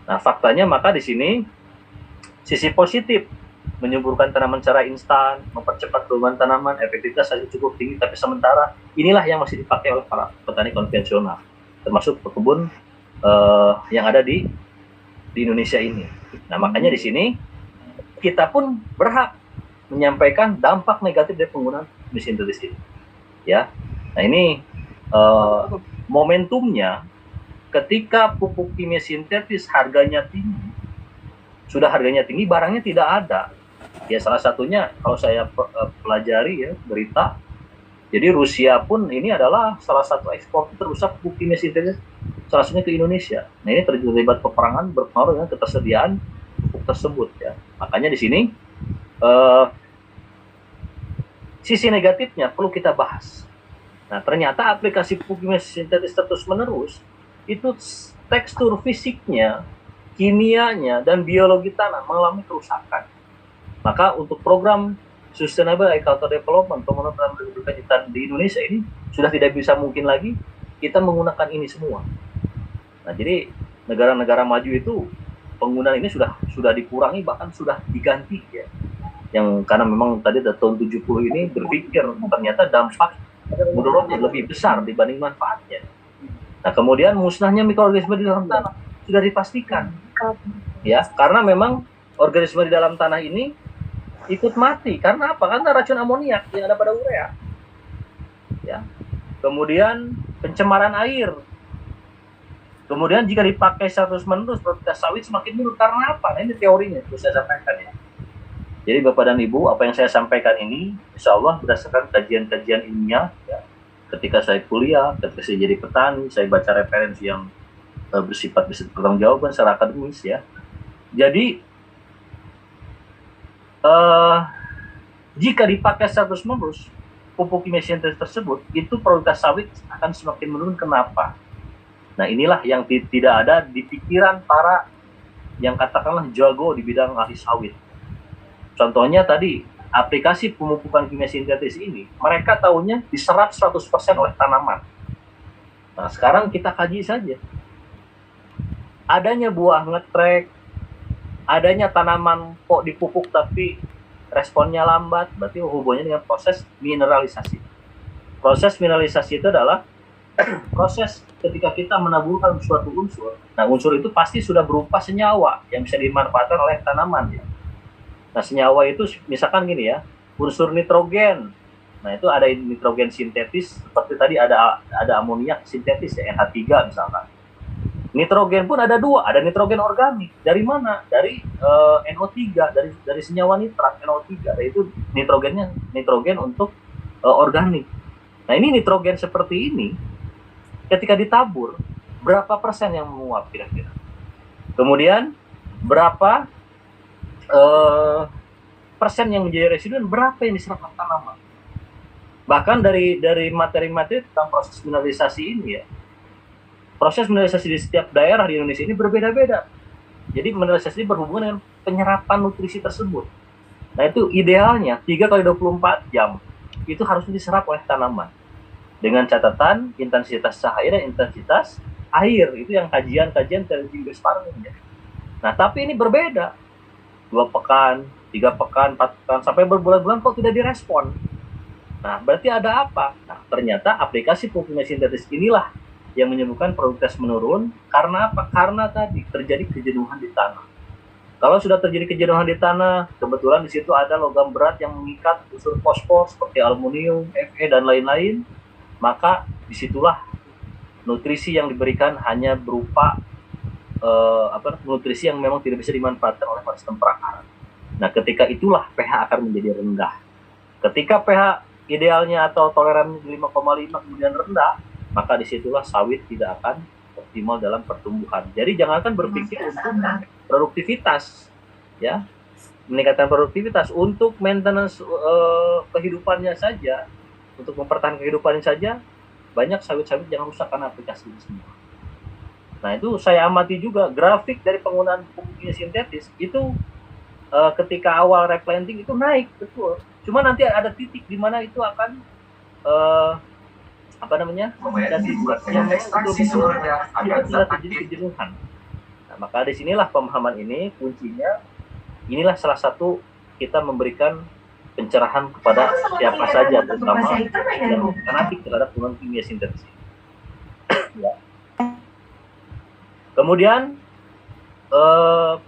Nah, faktanya maka di sini sisi positif menyuburkan tanaman secara instan, mempercepat pertumbuhan tanaman, efektivitas hasil cukup tinggi, tapi sementara inilah yang masih dipakai oleh para petani konvensional, termasuk pekebun yang ada di Indonesia ini. Nah, makanya di sini kita pun berhak menyampaikan dampak negatif dari penggunaan kimia sintetis ini. Ya, nah ini momentumnya ketika pupuk kimia sintetis harganya tinggi, sudah harganya tinggi, barangnya tidak ada. Ya, salah satunya kalau saya pelajari ya berita, jadi Rusia pun ini adalah salah satu ekspor terbesar pupuk kimia sintetis, salah satunya ke Indonesia. Nah, ini terlibat peperangan berpengaruh dengan ketersediaan pupuk tersebut ya. Makanya di sini sisi negatifnya perlu kita bahas. Nah, ternyata aplikasi pupuk kimia sintetis terus-menerus itu tekstur fisiknya, kimianya, dan biologi tanah mengalami kerusakan. Maka untuk program Sustainable Agriculture Development, pembangunan tanaman berkelanjutan di Indonesia ini sudah tidak bisa mungkin lagi kita menggunakan ini semua. Nah, jadi negara-negara maju itu penggunaan ini sudah dikurangi, bahkan sudah diganti ya. Yang karena memang tadi tahun 70 ini berpikir ternyata dampak mudaratnya lebih besar dibanding manfaatnya. Nah, kemudian musnahnya mikroorganisme di dalam tanah sudah dipastikan. Ya, karena memang organisme di dalam tanah ini ikut mati. Karena apa? Karena racun amoniak yang ada pada urea. Ya. Kemudian pencemaran air. Kemudian jika dipakai terus-menerus produktivitas sawit semakin menurun. Karena apa? Nah, ini teorinya itu saya sampaikan ya. Jadi Bapak dan Ibu, apa yang saya sampaikan ini insya Allah berdasarkan kajian-kajian ilmiah ya. Ketika saya kuliah, ketika saya jadi petani, saya baca referensi yang bersifat pertanggungjawaban secara akademis ya. Jadi jika dipakai terus-menerus pupuk kimia sintetis tersebut, itu produktivitas sawit akan semakin menurun. Kenapa? Nah, inilah yang tidak ada di pikiran para yang katakanlah jago di bidang ahli sawit. Contohnya tadi, aplikasi pemupukan kimia sintetis ini, mereka tahunya diserap 100% oleh tanaman. Nah, sekarang kita kaji saja. Adanya buah ngetrek, adanya tanaman kok dipupuk tapi responnya lambat, berarti hubungannya dengan proses mineralisasi. Proses mineralisasi itu adalah proses ketika kita menaburkan suatu unsur. Nah, unsur itu pasti sudah berupa senyawa yang bisa dimanfaatkan oleh tanaman ya. Nah, senyawa itu misalkan gini ya, unsur nitrogen. Nah, itu ada nitrogen sintetis, seperti tadi ada amoniak sintetis ya, NH3 misalkan. Nitrogen pun ada dua, ada nitrogen organik. Dari mana? Dari NO3, dari senyawa nitrat NO3. Itu nitrogen untuk organik. Nah, ini nitrogen seperti ini ketika ditabur berapa persen yang menguap kira-kira? Kemudian berapa persen yang menjadi residu dan berapa yang diserap oleh tanaman? Bahkan dari materi-materi tentang proses mineralisasi ini ya, proses mineralisasi di setiap daerah di Indonesia ini berbeda-beda. Jadi mineralisasi ini berhubungan dengan penyerapan nutrisi tersebut. Nah, itu idealnya 3 kali 24 jam itu harus diserap oleh tanaman. Dengan catatan intensitas cahaya dan intensitas air. Itu yang kajian dari Inggris Farming ya. Nah, tapi ini berbeda. 2 pekan, 3 pekan, 4 pekan, sampai berbulan-bulan kok tidak direspon. Nah, berarti ada apa? Nah, ternyata aplikasi pupuk kimia sintetis inilah yang menyebabkan produktivitas menurun. Karena apa? Karena tadi terjadi kejenuhan di tanah. Kalau sudah terjadi kejenuhan di tanah, kebetulan di situ ada logam berat yang mengikat unsur fosfor seperti aluminium, Fe, dan lain-lain, maka disitulah nutrisi yang diberikan hanya berupa nutrisi yang memang tidak bisa dimanfaatkan oleh sistem perakaran. Nah, ketika itulah pH akan menjadi rendah. Ketika pH idealnya atau toleran 5,5 kemudian rendah, maka disitulah sawit tidak akan optimal dalam pertumbuhan. Jadi jangankan berpikir untuk produktivitas, ya, meningkatkan produktivitas, untuk maintenance kehidupannya saja, untuk mempertahankan kehidupannya saja, banyak sawit-sawit yang rusak karena aplikasi ini semua. Nah, itu saya amati juga grafik dari penggunaan pupuk kimia sintetis itu ketika awal replanting itu naik betul. Cuma nanti ada titik di mana itu akan ada titik yang betul-betul tidak terjadi kejenuhan. Nah, maka disinilah pemahaman ini kuncinya. Inilah salah satu kita memberikan pencerahan kepada siapa saja, terutama yang fanatik terhadap penggunaan kimia sintetis. Ya. Kemudian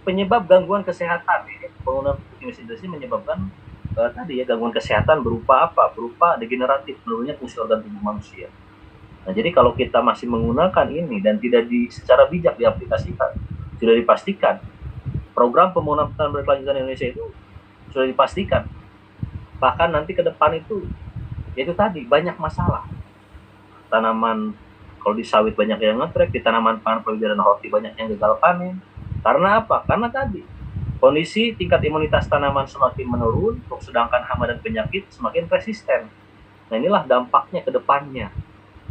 penyebab gangguan kesehatan, penggunaan kimia sintetis menyebabkan gangguan kesehatan berupa apa? Berupa degeneratif, menurunnya fungsi organ tubuh manusia. Nah, jadi kalau kita masih menggunakan ini dan tidak secara bijak diaplikasikan, sudah dipastikan program pembangunan pertanian berkelanjutan Indonesia itu sudah dipastikan. Bahkan nanti ke depan itu tadi banyak masalah. Tanaman kalau di sawit banyak yang ngetrek, di tanaman pangan palawija dan horti banyak yang gagal panen. Karena apa? Karena tadi kondisi tingkat imunitas tanaman semakin menurun, sedangkan hama dan penyakit semakin resisten. Nah, inilah dampaknya ke depannya.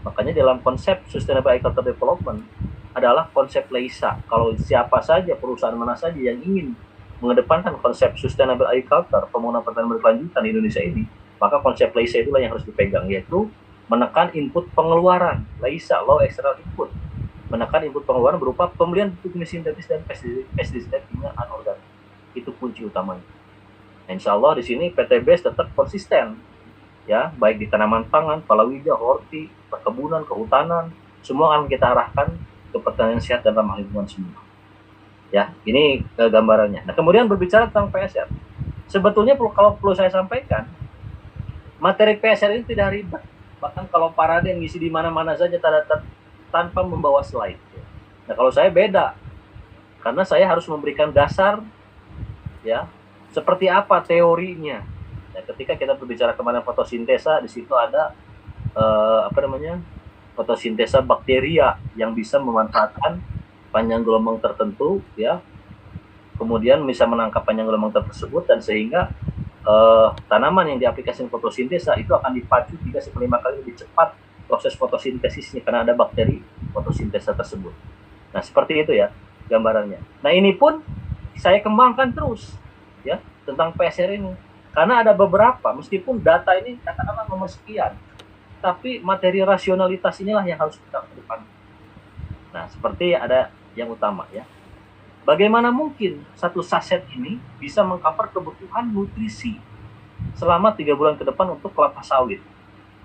Makanya dalam konsep Sustainable Agriculture Development adalah konsep LEISA. Kalau siapa saja, perusahaan mana saja yang ingin mengedepankan konsep Sustainable Agriculture, pembangunan pertanian berkelanjutan di Indonesia ini, maka konsep LEISA itulah yang harus dipegang, yaitu menekan input pengeluaran, LEISA, Low External Input. Menekan input pengeluaran berupa pembelian pupuk kimia sintetis dan pestisida kimia anorganik. Itu kunci utamanya. Insya Allah di sini PTBS tetap konsisten, ya, baik di tanaman pangan, palawija, horti, perkebunan, kehutanan, semua akan kita arahkan ke pertanian sehat dan ramah lingkungan semua. Ya, ini gambarannya. Nah, kemudian berbicara tentang PSR. Sebetulnya kalau perlu saya sampaikan, materi PSR ini tidak ribet. Bahkan kalau Paraden ngisi di mana-mana saja tanpa membawa slide. Nah, kalau saya beda, karena saya harus memberikan dasar, ya, seperti apa teorinya. Nah, ketika kita berbicara kemana fotosintesa, di situ ada fotosintesa bakteria yang bisa memanfaatkan panjang gelombang tertentu, ya, kemudian bisa menangkap panjang gelombang tersebut, dan sehingga tanaman yang diaplikasikan fotosintesa itu akan dipacu 3-5 kali lebih cepat proses fotosintesisnya karena ada bakteri fotosintesa tersebut. Nah, seperti itu ya gambarannya. Nah, ini pun saya kembangkan terus, ya, tentang PSR ini. Karena ada beberapa, meskipun data ini katakanlah nomor sekian, tapi materi rasionalitas inilah yang harus kita kedepankan. Nah, seperti ada yang utama, ya. Bagaimana mungkin satu saset ini bisa mengcover kebutuhan nutrisi selama 3 bulan ke depan untuk kelapa sawit.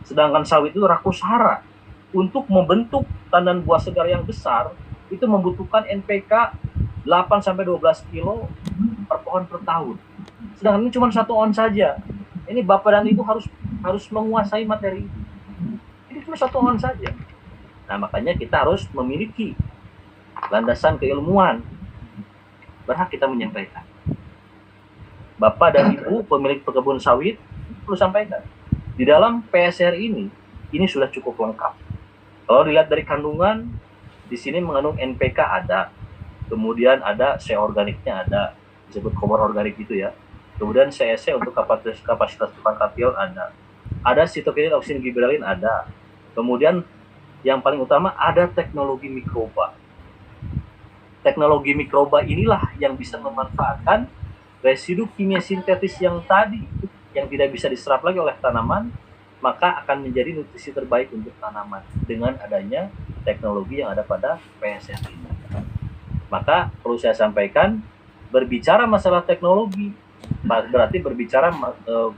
Sedangkan sawit itu rakus hara. Untuk membentuk tandan buah segar yang besar, itu membutuhkan NPK 8-12 kilo per pohon per tahun. Sedangkan ini cuma 1 on saja. Ini Bapak dan Ibu harus menguasai materi ini. Ini cuma 1 on saja. Nah, makanya kita harus memiliki landasan keilmuan. Berhak kita menyampaikan. Bapak dan Ibu pemilik pekebun sawit perlu sampaikan. Di dalam PSR ini sudah cukup lengkap. Kalau dilihat dari kandungan, di sini mengandung NPK ada, kemudian ada C organiknya ada, disebut komor organik itu ya. Kemudian CSC untuk kapasitas tukang kation ada sitokin oksin giberalin ada. Kemudian yang paling utama ada teknologi mikroba. Teknologi mikroba inilah yang bisa memanfaatkan residu kimia sintetis yang tadi yang tidak bisa diserap lagi oleh tanaman, maka akan menjadi nutrisi terbaik untuk tanaman dengan adanya teknologi yang ada pada PSR ini. Maka perlu saya sampaikan, berbicara masalah teknologi berarti berbicara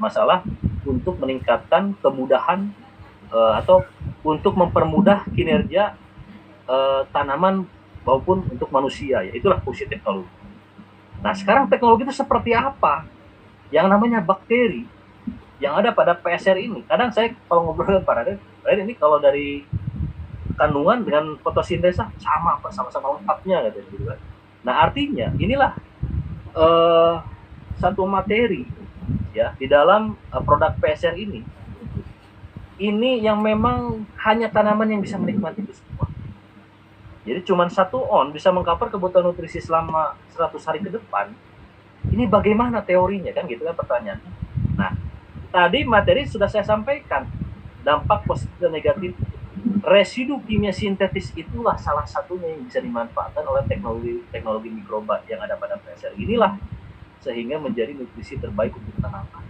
masalah untuk meningkatkan kemudahan atau untuk mempermudah kinerja tanaman maupun untuk manusia, ya. Itulah fungsi teknologi. Nah, sekarang teknologi itu seperti apa? Yang namanya bakteri yang ada pada PSR ini. Kadang saya kalau ngobrol dengan Pak Raden ini kalau dari kandungan dengan fotosintesa sama apa sama-sama lengkapnya gitu kan. Nah, artinya inilah satu materi ya di dalam produk PSR ini yang memang hanya tanaman yang bisa menikmati itu semua. Jadi cuma satu on bisa mengcover kebutuhan nutrisi selama 100 hari ke depan. Ini bagaimana teorinya kan gitu kan pertanyaannya. Nah, tadi materi sudah saya sampaikan dampak positif dan negatif. Residu kimia sintetis itulah salah satunya yang bisa dimanfaatkan oleh teknologi mikroba yang ada pada PSR. Inilah sehingga menjadi nutrisi terbaik untuk tanaman.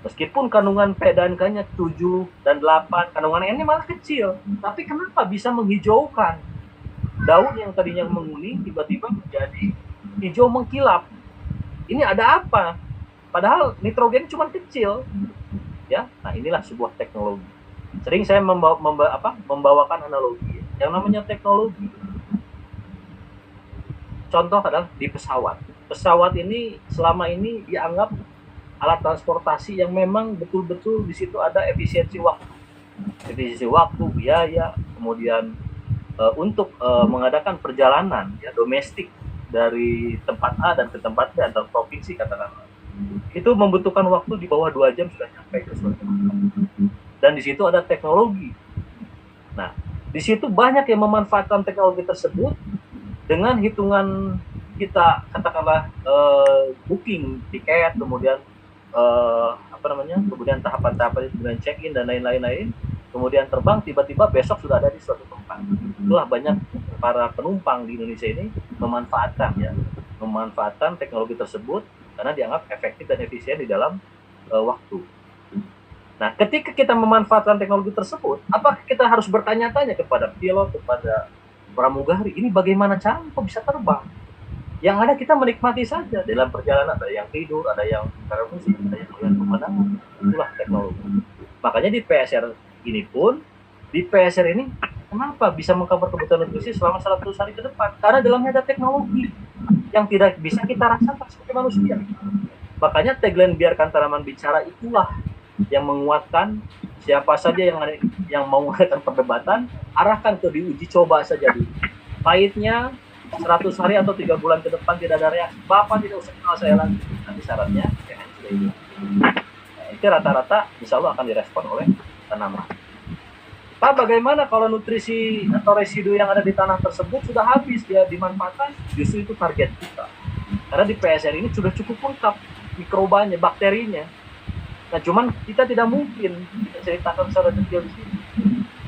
Meskipun kandungan P dan K-nya 7 dan 8, kandungan N-nya malah kecil. Tapi kenapa bisa menghijaukan? Daun yang tadinya menguning tiba-tiba menjadi hijau mengkilap. Ini ada apa? Padahal nitrogen cuma kecil. Ya, nah inilah sebuah teknologi. Sering saya membawakan analogi. Yang namanya teknologi. Contoh adalah di pesawat. Pesawat ini selama ini dianggap alat transportasi yang memang betul-betul di situ ada efisiensi waktu. Efisiensi waktu, biaya, kemudian untuk mengadakan perjalanan ya domestik dari tempat A dan ke tempat B antar provinsi katakanlah. Itu membutuhkan waktu di bawah 2 jam sudah sampai ke suatu tempat. Dan di situ ada teknologi. Nah, di situ banyak yang memanfaatkan teknologi tersebut dengan hitungan kita katakanlah booking tiket, kemudian kemudian tahapan-tahapan kemudian check-in dan lain-lain, kemudian terbang tiba-tiba besok sudah ada di suatu tempat. Itulah banyak para penumpang di Indonesia ini memanfaatkan teknologi tersebut karena dianggap efektif dan efisien di dalam waktu. Nah, ketika kita memanfaatkan teknologi tersebut, apakah kita harus bertanya-tanya kepada pilot, kepada pramugari, ini bagaimana cara kok bisa terbang? Yang ada kita menikmati saja dalam perjalanan, ada yang tidur, ada yang dengar musik, ada yang melihat pemandangan. Itulah teknologi. Makanya di PSR ini kenapa bisa mengcover kebutuhan nutrisi selama 100 hari ke depan? Karena dalamnya ada teknologi yang tidak bisa kita rasakan sebagai manusia. Makanya tagline biarkan tanaman bicara itulah yang menguatkan siapa saja yang mau mengadakan perdebatan, arahkan ke diuji coba saja dulu. Pahitnya 100 hari atau 3 bulan ke depan tidak ada reaksi, Bapak tidak usah kenal saya lagi. Nanti syaratnya sudah hidup. Nah, itu rata-rata insya Allah akan direspon oleh tanaman. Pak, bagaimana kalau nutrisi atau residu yang ada di tanah tersebut sudah habis, dia dimanfaatkan? Justru itu target kita. Karena di PSR ini sudah cukup lengkap mikrobanya, bakterinya. Nah, cuman kita tidak mungkin kita ceritakan secara detail di sini.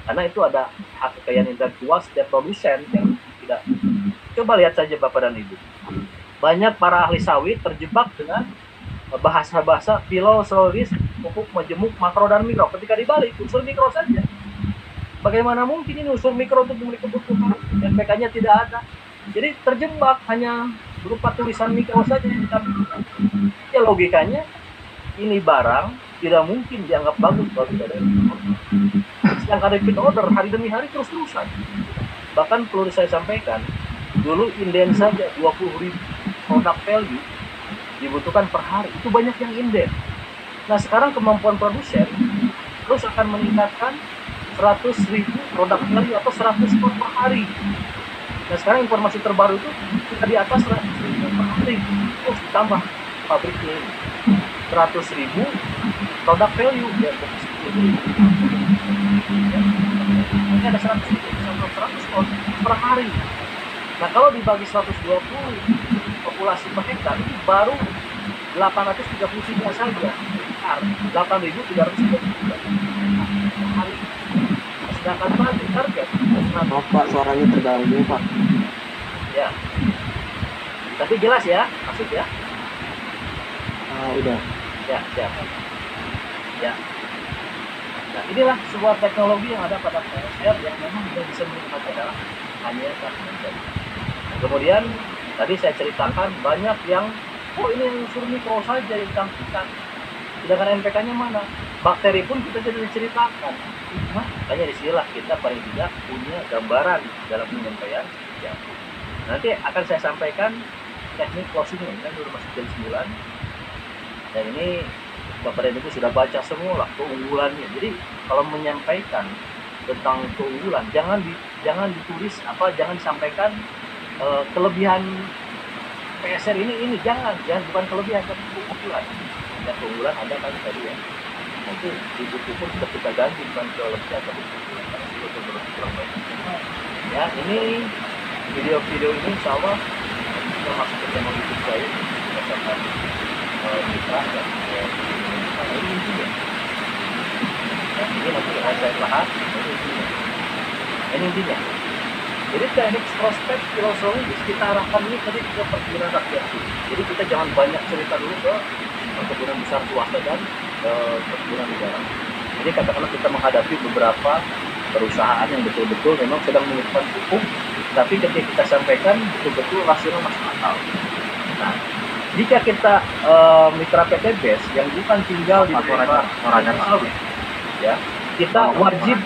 Karena itu ada hak kekayaan intelektual setiap produsen yang tidak. Coba lihat saja Bapak dan Ibu. Banyak para ahli sawit terjebak dengan bahasa-bahasa filosolis, pupuk, majemuk, makro, dan mikro. Ketika dibalik, unsur mikro saja. Bagaimana mungkin ini unsur mikro untuk memiliki kebutuhan? NPK-nya tidak ada. Jadi terjebak hanya berupa tulisan mikro saja yang ditampilkan. Ya logikanya, ini barang tidak mungkin dianggap bagus kalau tidak ada repeat order. Sedangkan repeat order hari demi hari terus-terusan. Bahkan perlu saya sampaikan, dulu inden saja 20.000 produk value dibutuhkan per hari. Itu banyak yang inden. Nah, sekarang kemampuan produsen terus akan meningkatkan 100.000 produk value atau 100 ton per hari. Nah, sekarang informasi terbaru itu kita di atas 100.000 per hari. Terus ditambah pabriknya ini. 100.000 produk value ya, ini ada 100 ton per hari. Nah, kalau dibagi 120 populasi per hektar itu baru 833 saja. 8.333 per hari. Sedangkan target Pak, suaranya terganggu Pak. Ya, tapi jelas ya, masuk ya. Udah. Ya, siap. Ya. Nah, inilah sebuah teknologi yang ada pada PSR yang memang tidak bisa menikmati adalah hanya karbohidrat. Kemudian tadi saya ceritakan banyak yang ini unsur mikro saja yang ditampilkan. Sedangkan NPK-nya mana? Bakteri pun kita tidak diceritakan. Nah, makanya disinilah kita paling tidak punya gambaran dalam penyampaian. Ya. Nanti akan saya sampaikan teknik closingnya, kan udah masuk jam 9. Dan ini Bapak dan Ibu sudah baca semua lah keunggulannya. Jadi kalau menyampaikan tentang keunggulan, jangan ditulis jangan disampaikan kelebihan PSR ini jangan bukan kelebihan tapi keunggulan. Dan keunggulan ada kan tadi ya. Nanti di buku pun sudah kita ganti bukan kelebihan tapi keunggulan karena itu kurang baik. Ya, ini video-video ini insya Allah kita masuk ke channel YouTube saya berdasarkan mitra dan ini intinya. Ya, ini nanti akan saya bahas. Ini intinya. Jadi teknik prospek filosofis kita arahkan ini tadi ke perkebunan rakyat. Jadi kita jangan banyak cerita dulu ke perkebunan besar swasta dan perkebunan negara. Jadi katakanlah kita menghadapi beberapa perusahaan yang betul-betul memang sedang menyiapkan pupuk, tapi ketika kita sampaikan betul-betul rasional masuk akal. Nah, jika kita mitra PT BES yang bukan tinggal di daerah sawit, ya, kita wajib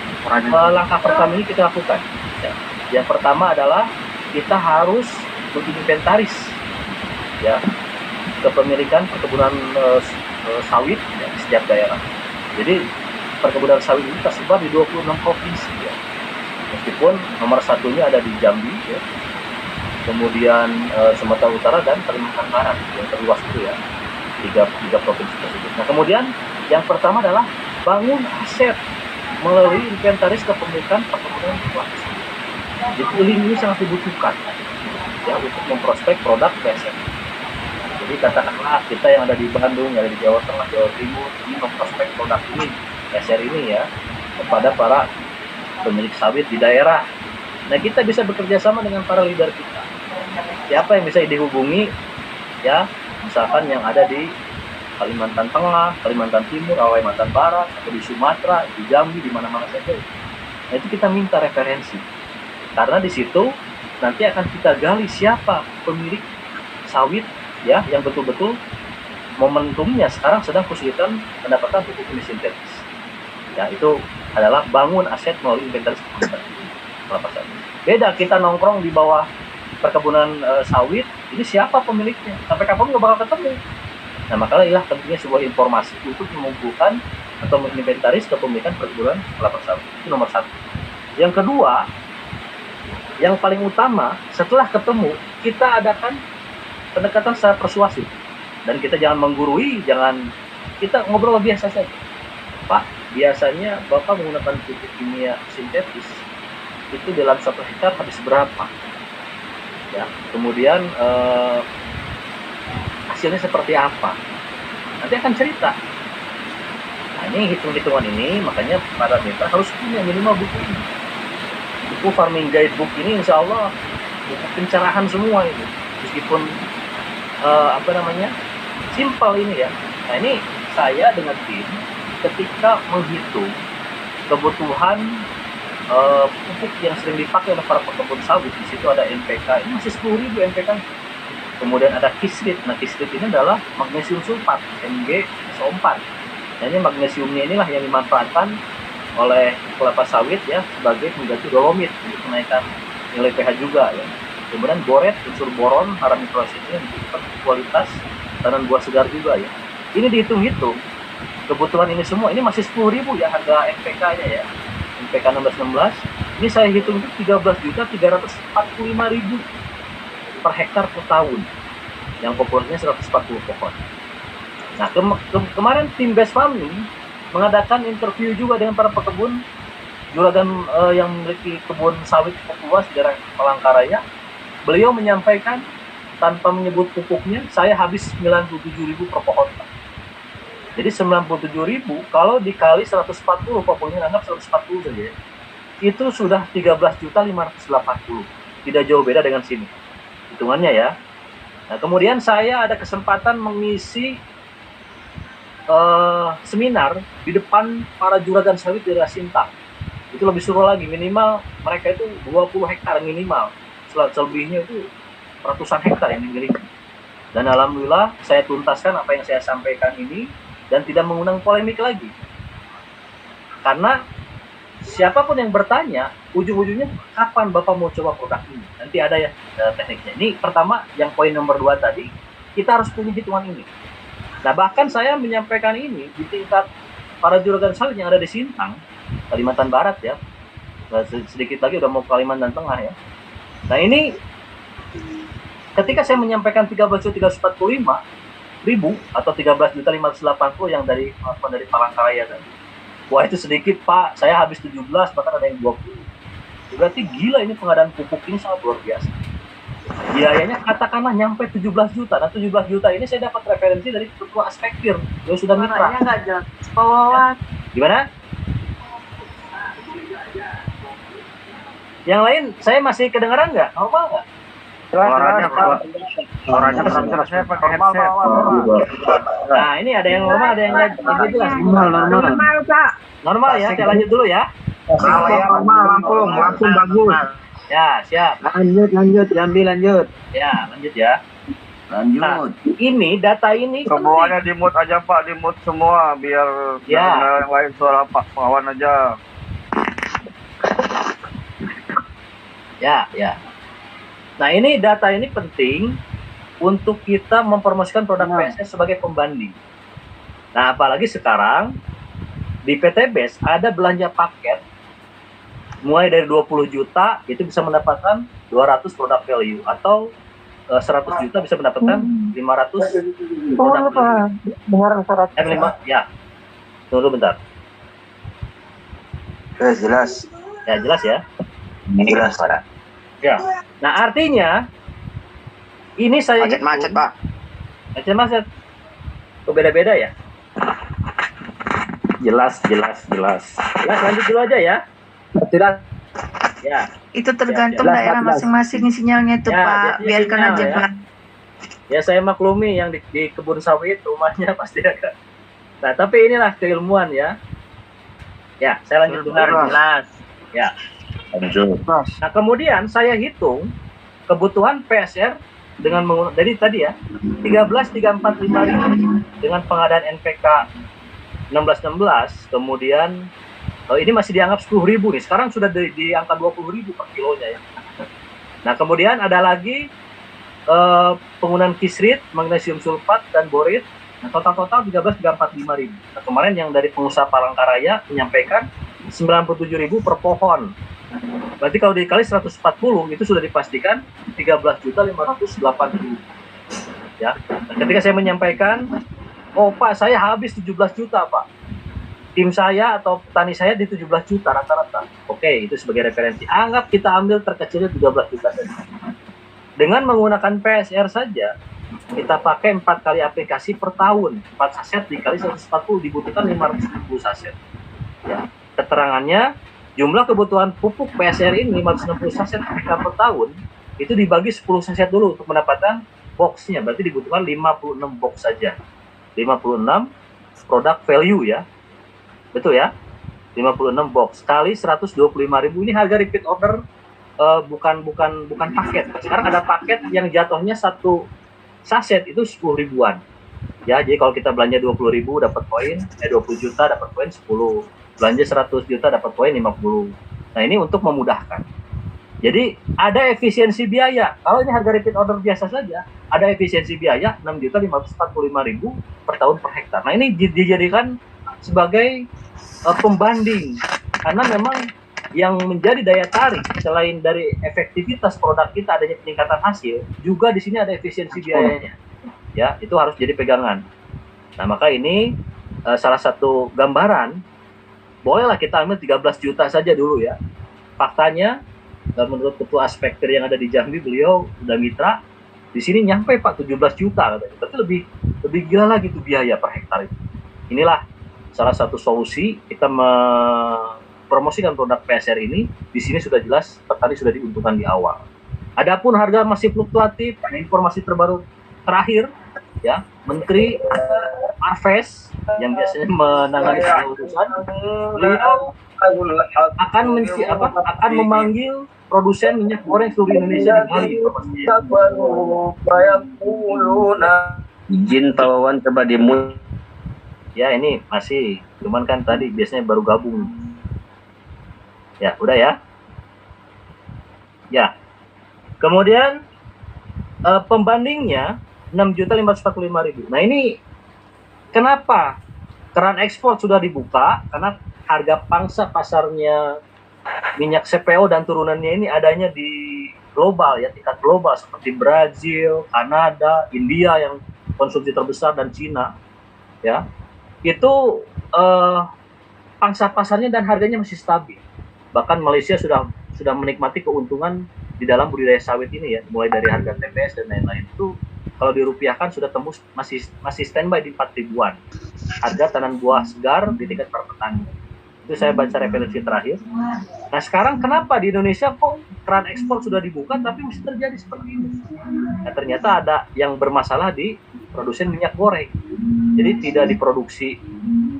langkah pertama ini kita lakukan. Ya. Yang pertama adalah kita harus menginventaris ya kepemilikan perkebunan sawit ya, di setiap daerah. Jadi perkebunan sawit ini tersebar di 26 provinsi ya. Meskipun nomor satunya ada di Jambi ya. Kemudian Sumatera Utara dan Kalimantan Barat yang terluas itu ya. Tiga provinsi tersebut. Nah, kemudian yang pertama adalah bangun aset melalui inventaris kepemilikan perkebunan sawit. Jadi ini sangat dibutuhkan ya untuk memprospek produk PSR. Jadi katakanlah kita yang ada di Bandung, yang ada di Jawa Tengah, Jawa Timur, ini memprospek produk ini, PSR ini ya, kepada para pemilik sawit di daerah. Nah, kita bisa bekerja sama dengan para leader kita. Siapa yang bisa dihubungi ya, misalkan yang ada di Kalimantan Tengah, Kalimantan Timur, Kalimantan Barat, atau di Sumatera, di Jambi, di mana-mana saja. Nah, itu kita minta referensi. Karena di situ nanti akan kita gali siapa pemilik sawit ya yang betul-betul momentumnya sekarang sedang kesulitan mendapatkan pupuk kimia sintetis. Ya, itu adalah bangun aset melalui inventaris kelapa sawit. Beda kita nongkrong di bawah perkebunan sawit, ini siapa pemiliknya? Sampai kapan nggak bakal ketemu. Nah, makanya pentingnya sebuah informasi untuk mengumpulkan atau menginventaris kepemilikan perkebunan kelapa sawit. Itu nomor satu. Yang kedua, yang paling utama, setelah ketemu, kita adakan pendekatan secara persuasif. Dan kita jangan menggurui, kita ngobrol biasa saja. Pak, biasanya Bapak menggunakan pupuk kimia sintetis, itu dalam 1 hektar habis berapa? Ya, kemudian hasilnya seperti apa? Nanti akan cerita. Nah, ini hitung-hitungan ini, makanya para mitra harus punya minimal buku ini. Buku Farming Guidebook ini insya Allah buku pencerahan semua itu, meskipun simpel ini ya. Nah, ini saya dengan tim ketika menghitung kebutuhan pupuk yang sering dipakai oleh para pekebun sawit, di situ ada NPK, ini masih 10.000 NPK. Kemudian ada kisrit. Nah, kisrit ini adalah magnesium sulfat, MgSO4. Nah, ini magnesiumnya inilah yang dimanfaatkan oleh kelapa sawit ya sebagai pengganti dolomit untuk menaikkan nilai pH juga ya. Kemudian boret, unsur boron, hara mikrosidnya untuk kualitas tanaman buah segar juga ya. Ini dihitung-hitung kebutuhan ini semua, ini masih 10.000 ya harga NPK-nya ya. NPK 1616 ini saya hitung itu 13.345.000 per hektar per tahun. Yang populasinya 140 pohon. Nah, kemarin tim Best Farming mengadakan interview juga dengan para pekebun juragan yang memiliki kebun sawit cukup luas di daerah Palangkaraya. Beliau menyampaikan tanpa menyebut pupuknya, saya habis 97.000 per pohon. Jadi 97.000 kalau dikali 140, pokoknya anggap 140 saja, itu sudah 13.580. Tidak jauh beda dengan sini hitungannya ya. Nah, kemudian saya ada kesempatan mengisi seminar di depan para juragan sawit di daerah Sintang. Itu lebih seru lagi, minimal mereka itu 20 hektar minimal, selebihnya itu ratusan hektar yang dimiliki. Dan alhamdulillah saya tuntaskan apa yang saya sampaikan ini dan tidak mengundang polemik lagi. Karena siapapun yang bertanya, ujung-ujungnya kapan Bapak mau coba produk ini? Nanti ada ya tekniknya. Ini pertama, yang poin nomor 2 tadi, kita harus punya hitungan ini. Nah, bahkan saya menyampaikan ini di tingkat para juragan sawit yang ada di Sintang, Kalimantan Barat ya. Sedikit lagi udah mau Kalimantan Tengah ya. Nah, ini ketika saya menyampaikan 13.345.000 atau 13.580 yang dari Palangkaraya tadi. Wah, itu sedikit Pak, saya habis 17, bahkan ada yang 20. Berarti gila ini pengadaan pupuk ini sangat luar biasa. Biayanya katakanlah nyampe 17 juta. Nah, 17 juta ini saya dapat referensi dari ketua Aspektir. Dia sudah mitra. Nggak jelas. Pak. Gimana? Yang lain, saya masih kedengaran nggak? Normal nggak? Suaranya keras-kerasnya pakai headset. Nah, ini ada yang normal, ada yang nggak jelas. Normal, Pak. Normal ya, saya lanjut dulu ya. Lampung bagus. Ya, siap. Lanjut, Jambi lanjut. Ya, lanjut ya. Nah, Lanjut. ini data ini Semuanya di-mute aja Pak, di-mute semua biar Ya. yang lain suara Pak Wawan aja. Ya. Nah, ini data ini penting untuk kita mempromosikan produk PSS sebagai pembanding. Nah, apalagi sekarang di PTBES ada belanja paket mulai dari 20 juta itu bisa mendapatkan 200 produk value atau 100 juta bisa mendapatkan 500 produk value. Dengar suara. Ya. Tunggu bentar. Jelas. Ya, jelas ya. Jelas. Ya. Nah, artinya ini saya Macet, Pak. Macet. Kok beda-beda ya? Jelas. Lanjut dulu aja ya. Tidak. Ya. Itu tergantung Jelas, daerah masing-masing sinyalnya itu, Ya, Pak. biasanya Biarkan sinyal, aja, ya. Pak. Ya, saya maklumi yang di kebun sawit rumahnya pasti ada. Nah, tapi inilah keilmuan ya. Ya, saya lanjut dulu. Jelas. Ya. Lanjut. Nah, kemudian saya hitung kebutuhan PSR dengan dari tadi ya 13.345.000 dengan pengadaan NPK 1616, kemudian ini masih dianggap 10.000 nih. Sekarang sudah di angka 20.000 per kilonya ya. Nah, kemudian ada lagi penggunaan kisrit, magnesium sulfat dan borit. Nah, total 13.345.000. Nah, kemarin yang dari pengusaha Palangkaraya menyampaikan 97.000 per pohon. Berarti kalau dikali 140 itu sudah dipastikan 13.580.000. Ya. Nah, ketika saya menyampaikan, "Oh, Pak, saya habis 17 juta, Pak. Tim saya atau petani saya di 17 juta rata-rata." Oke, itu sebagai referensi. Anggap kita ambil terkecilnya 13 juta saja. Dengan menggunakan PSR saja, kita pakai 4 kali aplikasi per tahun. 4 saset dikali 140 dibutuhkan 560 saset. Ya. Keterangannya, jumlah kebutuhan pupuk PSR ini 560 saset per tahun itu dibagi 10 saset dulu untuk mendapatkan boxnya. Berarti dibutuhkan 56 box saja. 56 produk value ya. Betul ya? 56 box kali 125.000 ini harga repeat order, bukan paket. Sekarang ada paket yang jatuhnya satu saset itu 10 ribuan. Ya, jadi kalau kita belanja 20.000 dapat poin, 20 juta dapat poin 10. Belanja 100 juta dapat poin 50. Nah, ini untuk memudahkan. Jadi ada efisiensi biaya. Kalau ini harga repeat order biasa saja, ada efisiensi biaya 6.545.000 per tahun per hektar. Nah, ini dijadikan sebagai pembanding karena memang yang menjadi daya tarik selain dari efektivitas produk kita adanya peningkatan hasil, juga di sini ada efisiensi biayanya. Ya, itu harus jadi pegangan. Nah, maka ini salah satu gambaran. Bolehlah kita ambil 13 juta saja dulu ya. Faktanya, menurut ketua Aspektir yang ada di Jambi, beliau udah mitra, di sini nyampe Pak 17 juta katanya. Tapi lebih gila lagi tuh biaya per hektar itu. Inilah salah satu solusi kita mempromosikan produk PSR ini. Di sini sudah jelas petani sudah diuntungkan di awal. Adapun harga masih fluktuatif, informasi terbaru terakhir ya, Menteri Arves yang biasanya menangani urusan, beliau akan memanggil produsen minyak goreng seluruh Indonesia di Bali. Izin Pak Wawan coba dimulai. Ya, ini masih, cuman kan tadi biasanya baru gabung. Ya, udah ya. Ya. Kemudian pembandingnya 6.545.000. Nah, ini kenapa keran ekspor sudah dibuka? Karena harga pangsa pasarnya minyak CPO dan turunannya ini adanya di global ya, tingkat global seperti Brazil, Kanada, India yang konsumsi terbesar dan Cina ya. Itu pangsa pasarnya dan harganya masih stabil. Bahkan Malaysia sudah menikmati keuntungan di dalam budidaya sawit ini ya, mulai dari harga TBS dan lain-lain. Itu kalau dirupiahkan sudah tembus masih standby di 4 ribuan. Harga tanam buah segar di tingkat per petani. Itu saya baca referensi terakhir. Nah, sekarang kenapa di Indonesia kok keran ekspor sudah dibuka tapi masih terjadi seperti ini? Nah, ternyata ada yang bermasalah di produsen minyak goreng. Jadi tidak diproduksi.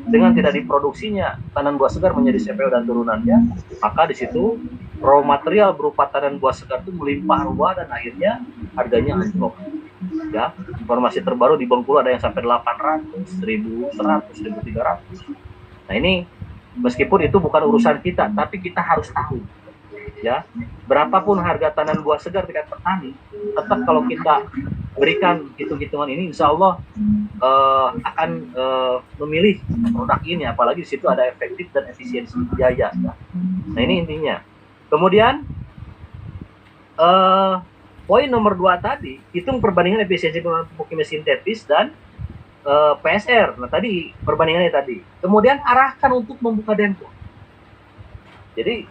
Dengan tidak diproduksinya tanam buah segar menjadi CPO dan turunannya, maka di situ raw material berupa tanam buah segar itu melimpah ruah dan akhirnya harganya anjlok. Ya, informasi terbaru di Bengkulu ada yang sampai 800, 1.100, 1.300. Nah, ini meskipun itu bukan urusan kita, tapi kita harus tahu. Ya, berapapun harga tanam buah segar dekat petani, tetap kalau kita berikan hitung-hitungan ini, insya Allah akan memilih produk ini, apalagi di situ ada efektif dan efisiensi biaya. Nah, ini intinya. Kemudian poin nomor 2 tadi, hitung perbandingan efisiensi penggunaan pupuk kimia sintetis dan PSR. Nah, tadi perbandingannya tadi. Kemudian arahkan untuk membuka Denpot. Jadi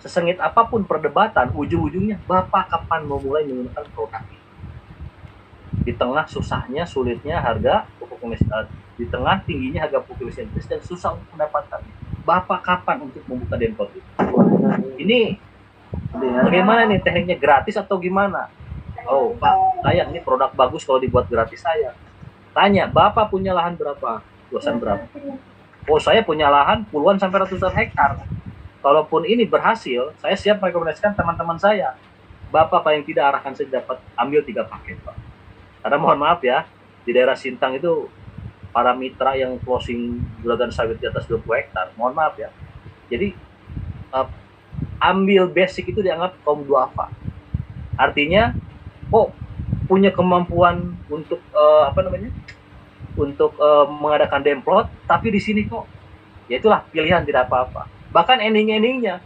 sesengit apapun perdebatan, ujung-ujungnya Bapak kapan mau mulai menggunakan produk ini? Di tengah susahnya, sulitnya harga pupuk kimia, di tengah tingginya harga pupuk kimia sintetis dan susah untuk mendapatkan. Bapak kapan untuk membuka Denpot itu? Ini bagaimana nih tekniknya, gratis atau gimana? Oh Pak, sayang ini produk bagus kalau dibuat gratis saya. Tanya, Bapak punya lahan berapa? Luasan berapa? Oh, saya punya lahan puluhan sampai ratusan hektar. Kalaupun ini berhasil, saya siap merekomendasikan teman-teman saya. Bapak paling tidak arahkan saya dapat ambil 3 paket, Pak. Karena mohon maaf ya, di daerah Sintang itu para mitra yang closing juragan sawit di atas 20 hektar, mohon maaf ya. Jadi ambil basic itu dianggap kaum duafa. Artinya, punya kemampuan untuk mengadakan demplot, tapi di sini kok, ya itulah pilihan tidak apa-apa. Bahkan ending-endingnya,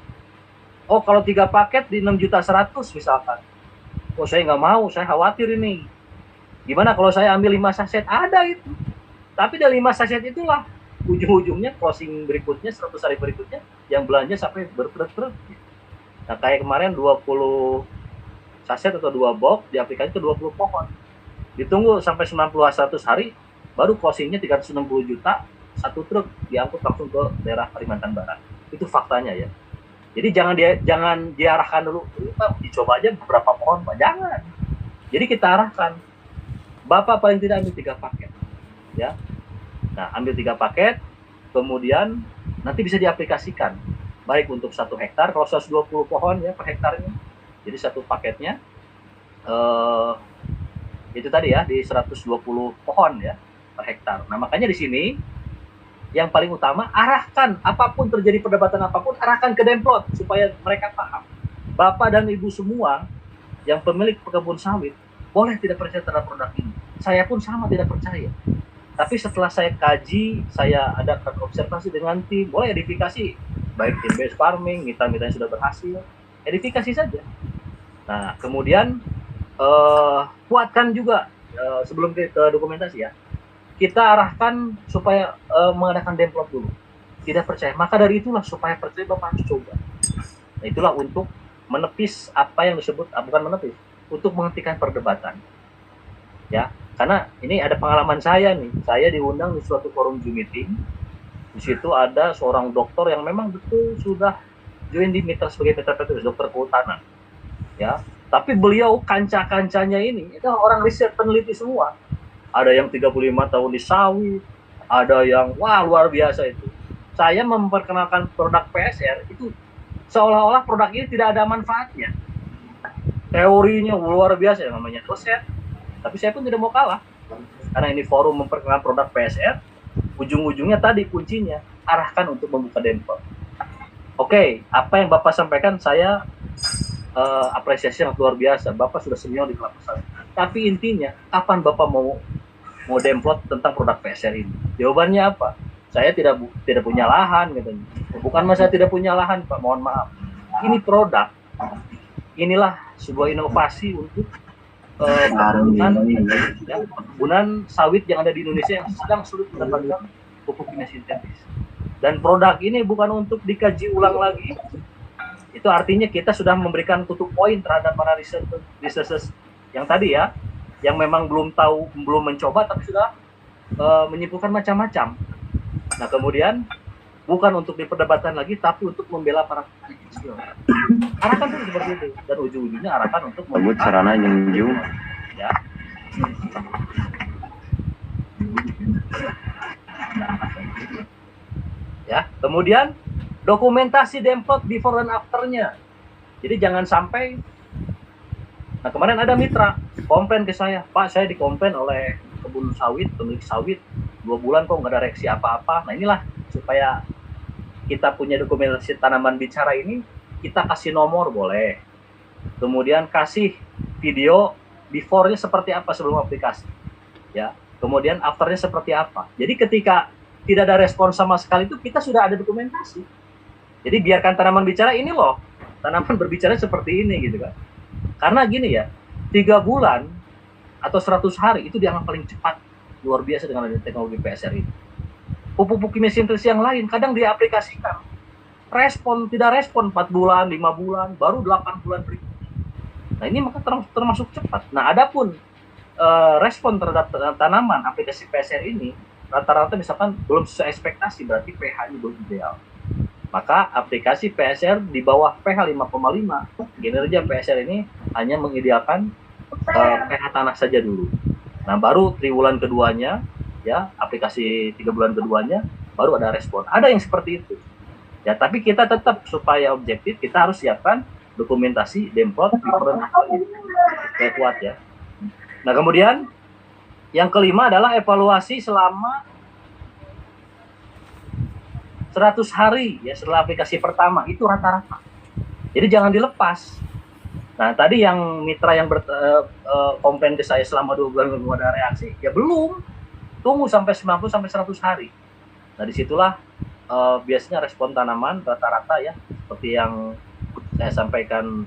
kalau 3 paket di 6.100.000 misalkan, saya nggak mau, saya khawatir ini. Gimana kalau saya ambil 5 saset? Ada itu. Tapi dari 5 saset itulah ujung-ujungnya closing berikutnya, 100 hari berikutnya, yang belanja sampai berperet-peret. Nah, kayak kemarin 20 saset atau 2 box diaplikasi ke 20 pohon. Ditunggu sampai 90-100 hari, baru closingnya 360 juta, 1 truk diangkut langsung ke daerah Kalimantan Barat. Itu faktanya ya. Jadi jangan diarahkan dulu, Pak, dicoba aja beberapa pohon, Pak. Jangan. Jadi kita arahkan, Bapak paling tidak ambil 3 paket. Ya. Nah, ambil 3 paket, kemudian nanti bisa diaplikasikan. Baik untuk 1 hektar, kalau 120 pohon ya per hektarnya. Jadi 1 paketnya, itu tadi ya, di 120 pohon ya per hektar. Nah, makanya di sini, yang paling utama, arahkan, apapun terjadi perdebatan apapun, arahkan ke Demplot, supaya mereka paham. Bapak dan Ibu semua, yang pemilik kebun sawit, boleh tidak percaya terhadap produk ini. Saya pun sama tidak percaya. Tapi setelah saya kaji, saya adakan observasi dengan tim, boleh edifikasi, baik tim base farming, mitra-mitra yang sudah berhasil, edifikasi saja. Nah, kemudian kuatkan juga, sebelum ke dokumentasi ya, kita arahkan supaya mengadakan demplot dulu. Tidak percaya, maka dari itulah supaya percaya Bapak harus coba. Nah, itulah untuk menepis apa yang disebut, bukan menepis, untuk menghentikan perdebatan. Ya, karena ini ada pengalaman saya nih. Saya diundang di suatu forum Zoom meeting. Di situ ada seorang dokter yang memang betul sudah join di mitra sebagai mitra petugas, dokter kehutanan. Ya, tapi beliau kanca-kancanya ini itu orang riset peneliti semua. Ada yang 35 tahun di sawit, ada yang wah luar biasa itu. Saya memperkenalkan produk PSR itu seolah-olah produk ini tidak ada manfaatnya. Teorinya luar biasa, namanya dosen. Tapi saya pun tidak mau kalah. Karena ini forum memperkenalkan produk PSR, ujung-ujungnya tadi kuncinya arahkan untuk membuka Denpot. Oke, apa yang Bapak sampaikan saya apresiasi yang luar biasa. Bapak sudah senior di kelapa sawit. Tapi intinya, kapan Bapak mau demplot tentang produk PSR ini? Jawabannya apa? Saya tidak punya lahan, katanya. Bukan saya tidak punya lahan, Pak. Mohon maaf. Ini produk. Inilah sebuah inovasi untuk perkebunan sawit yang ada di Indonesia yang sedang sulit mendapatkan pupuk kimia sintetis. Dan produk ini bukan untuk dikaji ulang lagi. Itu artinya kita sudah memberikan tutup poin terhadap para researchers yang tadi ya, yang memang belum mencoba tapi sudah menyimpulkan macam-macam. Nah kemudian bukan untuk diperdebatkan lagi, tapi untuk membela para petani kecil. Arahkan itu seperti itu, dan ujung-ujungnya arahkan untuk Sebut sarana junjung. ya. Ya, kemudian dokumentasi demplot before dan afternya. Jadi jangan sampai, nah kemarin ada mitra komplain ke saya, Pak saya dikomplain oleh kebun sawit, pemilik sawit 2 bulan kok nggak ada reaksi apa-apa. Nah inilah supaya kita punya dokumentasi tanaman bicara ini, kita kasih nomor boleh, kemudian kasih video before-nya seperti apa sebelum aplikasi, ya, kemudian after-nya seperti apa. Jadi ketika tidak ada respon sama sekali itu kita sudah ada dokumentasi. Jadi biarkan tanaman bicara, ini loh tanaman berbicara seperti ini gitu kan. Karena gini ya, 3 bulan atau 100 hari itu dianggap paling cepat, luar biasa dengan adanya teknologi PSR ini. Pupuk kimia sintetis yang lain kadang diaplikasikan, tidak respon 4 bulan, 5 bulan, baru 8 bulan berikutnya. Nah ini maka termasuk cepat. Nah adapun respon terhadap tanaman aplikasi PSR ini rata-rata misalkan belum sesuai ekspektasi, berarti pH-nya belum ideal. Maka aplikasi PSR di bawah pH 5,5, kinerja PSR ini hanya mengidealkan pH tanah saja dulu. Nah baru triwulan keduanya, ya aplikasi 3 bulan keduanya baru ada respon. Ada yang seperti itu. Ya tapi kita tetap supaya objektif kita harus siapkan dokumentasi demplot kayak kuat ya. Nah kemudian yang kelima adalah evaluasi selama 100 hari ya setelah aplikasi pertama, itu rata-rata. Jadi jangan dilepas. Nah tadi yang mitra yang komplain ke saya selama 2 bulan belum ada reaksi, ya belum. Tunggu sampai 90 sampai 100 hari. Nah disitulah biasanya respon tanaman rata-rata ya, seperti yang saya sampaikan.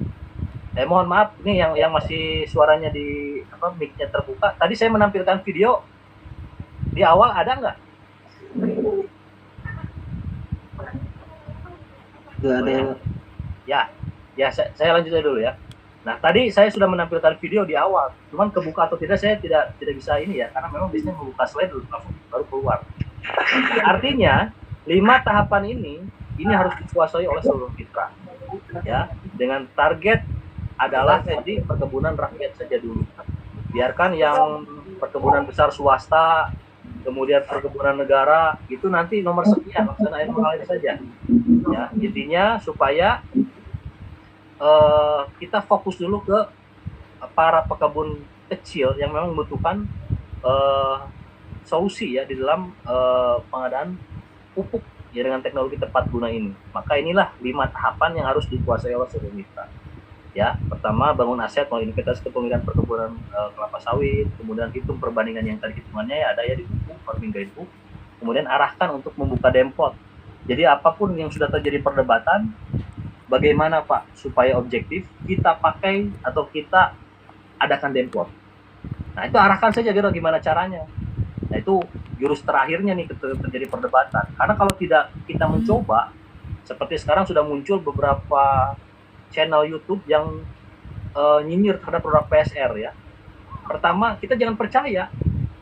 Mohon maaf, ini yang masih suaranya di mic-nya terbuka. Tadi saya menampilkan video di awal, ada nggak? Nggak ada. Ya, saya lanjut aja dulu ya. Nah, tadi saya sudah menampilkan video di awal, cuman kebuka atau tidak saya tidak bisa ini ya, karena memang biasanya membuka slide dulu baru keluar. Artinya 5 tahapan ini harus dikuasai oleh seluruh mitra, ya, dengan target adalah jadi perkebunan rakyat saja dulu. Biarkan yang perkebunan besar swasta, kemudian perkebunan negara, itu nanti nomor sekian, laksanain mengalir saja. Ya, intinya supaya kita fokus dulu ke para pekebun kecil yang memang membutuhkan solusi ya di dalam pengadaan pupuk ya dengan teknologi tepat guna ini. Maka inilah 5 tahapan yang harus dikuasai oleh seluruh mitra. Ya, pertama bangun aset melalui investasi kepemilikan perkebunan kelapa sawit, kemudian hitung perbandingan yang tadi hitungannya ya ada ya di buku farming guidebook, kemudian arahkan untuk membuka demplot. Jadi apapun yang sudah terjadi perdebatan, bagaimana Pak supaya objektif kita pakai atau kita adakan demplot. Nah itu arahkan saja kira gimana caranya. Nah itu jurus terakhirnya nih terjadi perdebatan. Karena kalau tidak kita mencoba, seperti sekarang sudah muncul beberapa channel YouTube yang nyinyir terhadap produk PSR ya. Pertama, kita jangan percaya.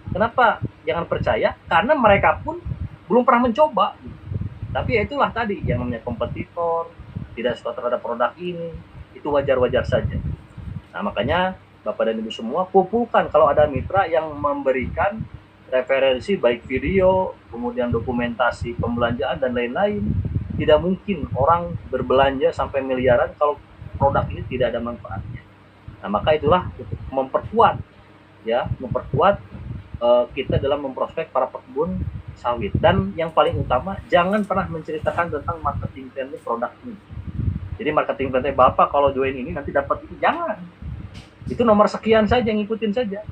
Kenapa jangan percaya? Karena mereka pun belum pernah mencoba. Tapi ya itulah tadi yang namanya kompetitor, tidak suka terhadap produk ini, itu wajar-wajar saja. Nah makanya Bapak dan Ibu semua kumpulkan kalau ada mitra yang memberikan referensi baik video, kemudian dokumentasi pembelanjaan dan lain-lain. Tidak mungkin orang berbelanja sampai miliaran kalau produk ini tidak ada manfaatnya. Nah maka itulah untuk memperkuat kita dalam memprospek para pekebun sawit. Dan yang paling utama, jangan pernah menceritakan tentang marketing plan produk ini. Jadi marketing plan Bapak kalau join ini nanti dapat ini, jangan. Itu nomor sekian saja, ngikutin saja.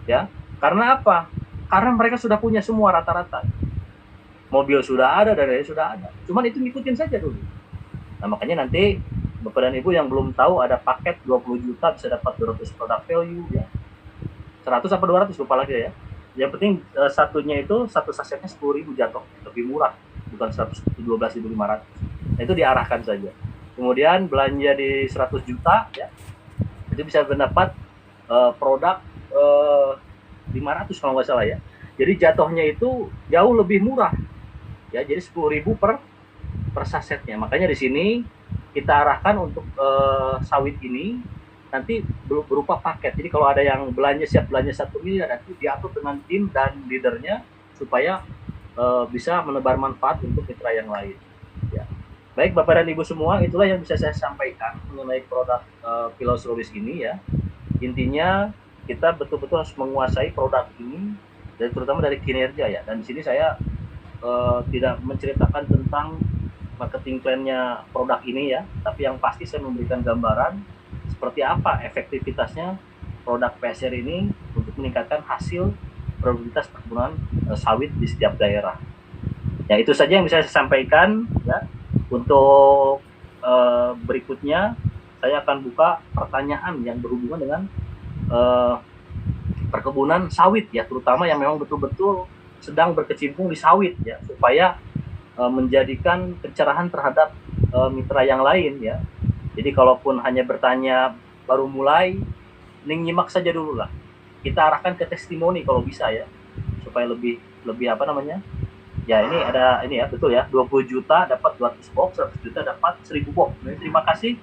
Ya. Karena apa? Karena mereka sudah punya semua rata-rata. Mobil sudah ada, dan lain sudah ada. Cuman itu ngikutin saja dulu. Nah, makanya nanti Bapak dan Ibu yang belum tahu ada paket 20 juta bisa dapat 200 produk value ya. 100 apa 200 lupa lagi ya. Yang penting satunya itu satu sasetnya 10.000 jatuh, lebih murah, bukan 112.500. Nah, itu diarahkan saja. Kemudian belanja di 100 juta ya. Itu bisa mendapat produk 500 kalau nggak salah ya. Jadi jatuhnya itu jauh lebih murah. Ya, jadi 10.000 per sasetnya. Makanya di sini kita arahkan untuk sawit ini nanti berupa paket. Jadi kalau ada yang siap belanja 1 miliar, nanti diatur dengan tim dan leadernya supaya bisa menebar manfaat untuk mitra yang lain. Ya. Baik Bapak dan Ibu semua, itulah yang bisa saya sampaikan mengenai produk Pilau Sulawesi ini ya. Intinya kita betul-betul harus menguasai produk ini, dan terutama dari kinerja ya. Dan di sini saya tidak menceritakan tentang marketing plan-nya produk ini ya, tapi yang pasti saya memberikan gambaran seperti apa efektivitasnya produk PSR ini untuk meningkatkan hasil produktivitas perkebunan sawit di setiap daerah. Ya, itu saja yang bisa saya sampaikan ya. Untuk berikutnya saya akan buka pertanyaan yang berhubungan dengan perkebunan sawit ya, terutama yang memang betul-betul sedang berkecimpung di sawit ya, supaya menjadikan pencerahan terhadap mitra yang lain ya. Jadi kalaupun hanya bertanya baru mulai, nyimak saja dulu lah. Kita arahkan ke testimoni kalau bisa ya, supaya lebih apa namanya? Ya ini ada ini ya, betul ya, 20 juta dapat 200 box, 100 juta dapat 1000 box. Nah, terima kasih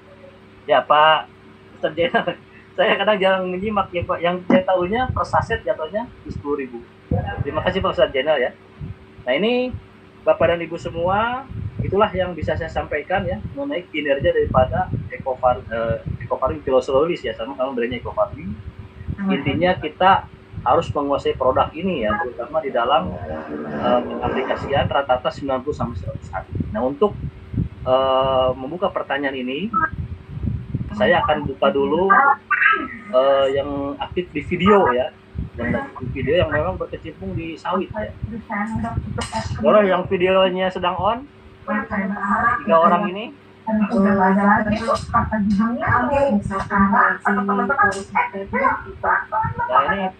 ya Pak Ustaz Jenal. Saya kadang jarang menyimak ya Pak, yang saya tahunya per saset jatuhnya 10.000. Terima kasih Pak Ustaz Jenal ya. Nah ini Bapak dan Ibu semua, itulah yang bisa saya sampaikan ya mengenai kinerja daripada Ecofarming Pilau Sulawesi ya, sama kalau brandnya Ecofarming. Intinya kita harus menguasai produk ini ya, terutama di dalam pengaplikasian rata-rata 90-100 hari. Nah, untuk membuka pertanyaan ini, saya akan buka dulu yang aktif di video ya, yang memang berkecimpung di sawit ya. Orang yang videonya sedang on, 3 orang ini. Nah ini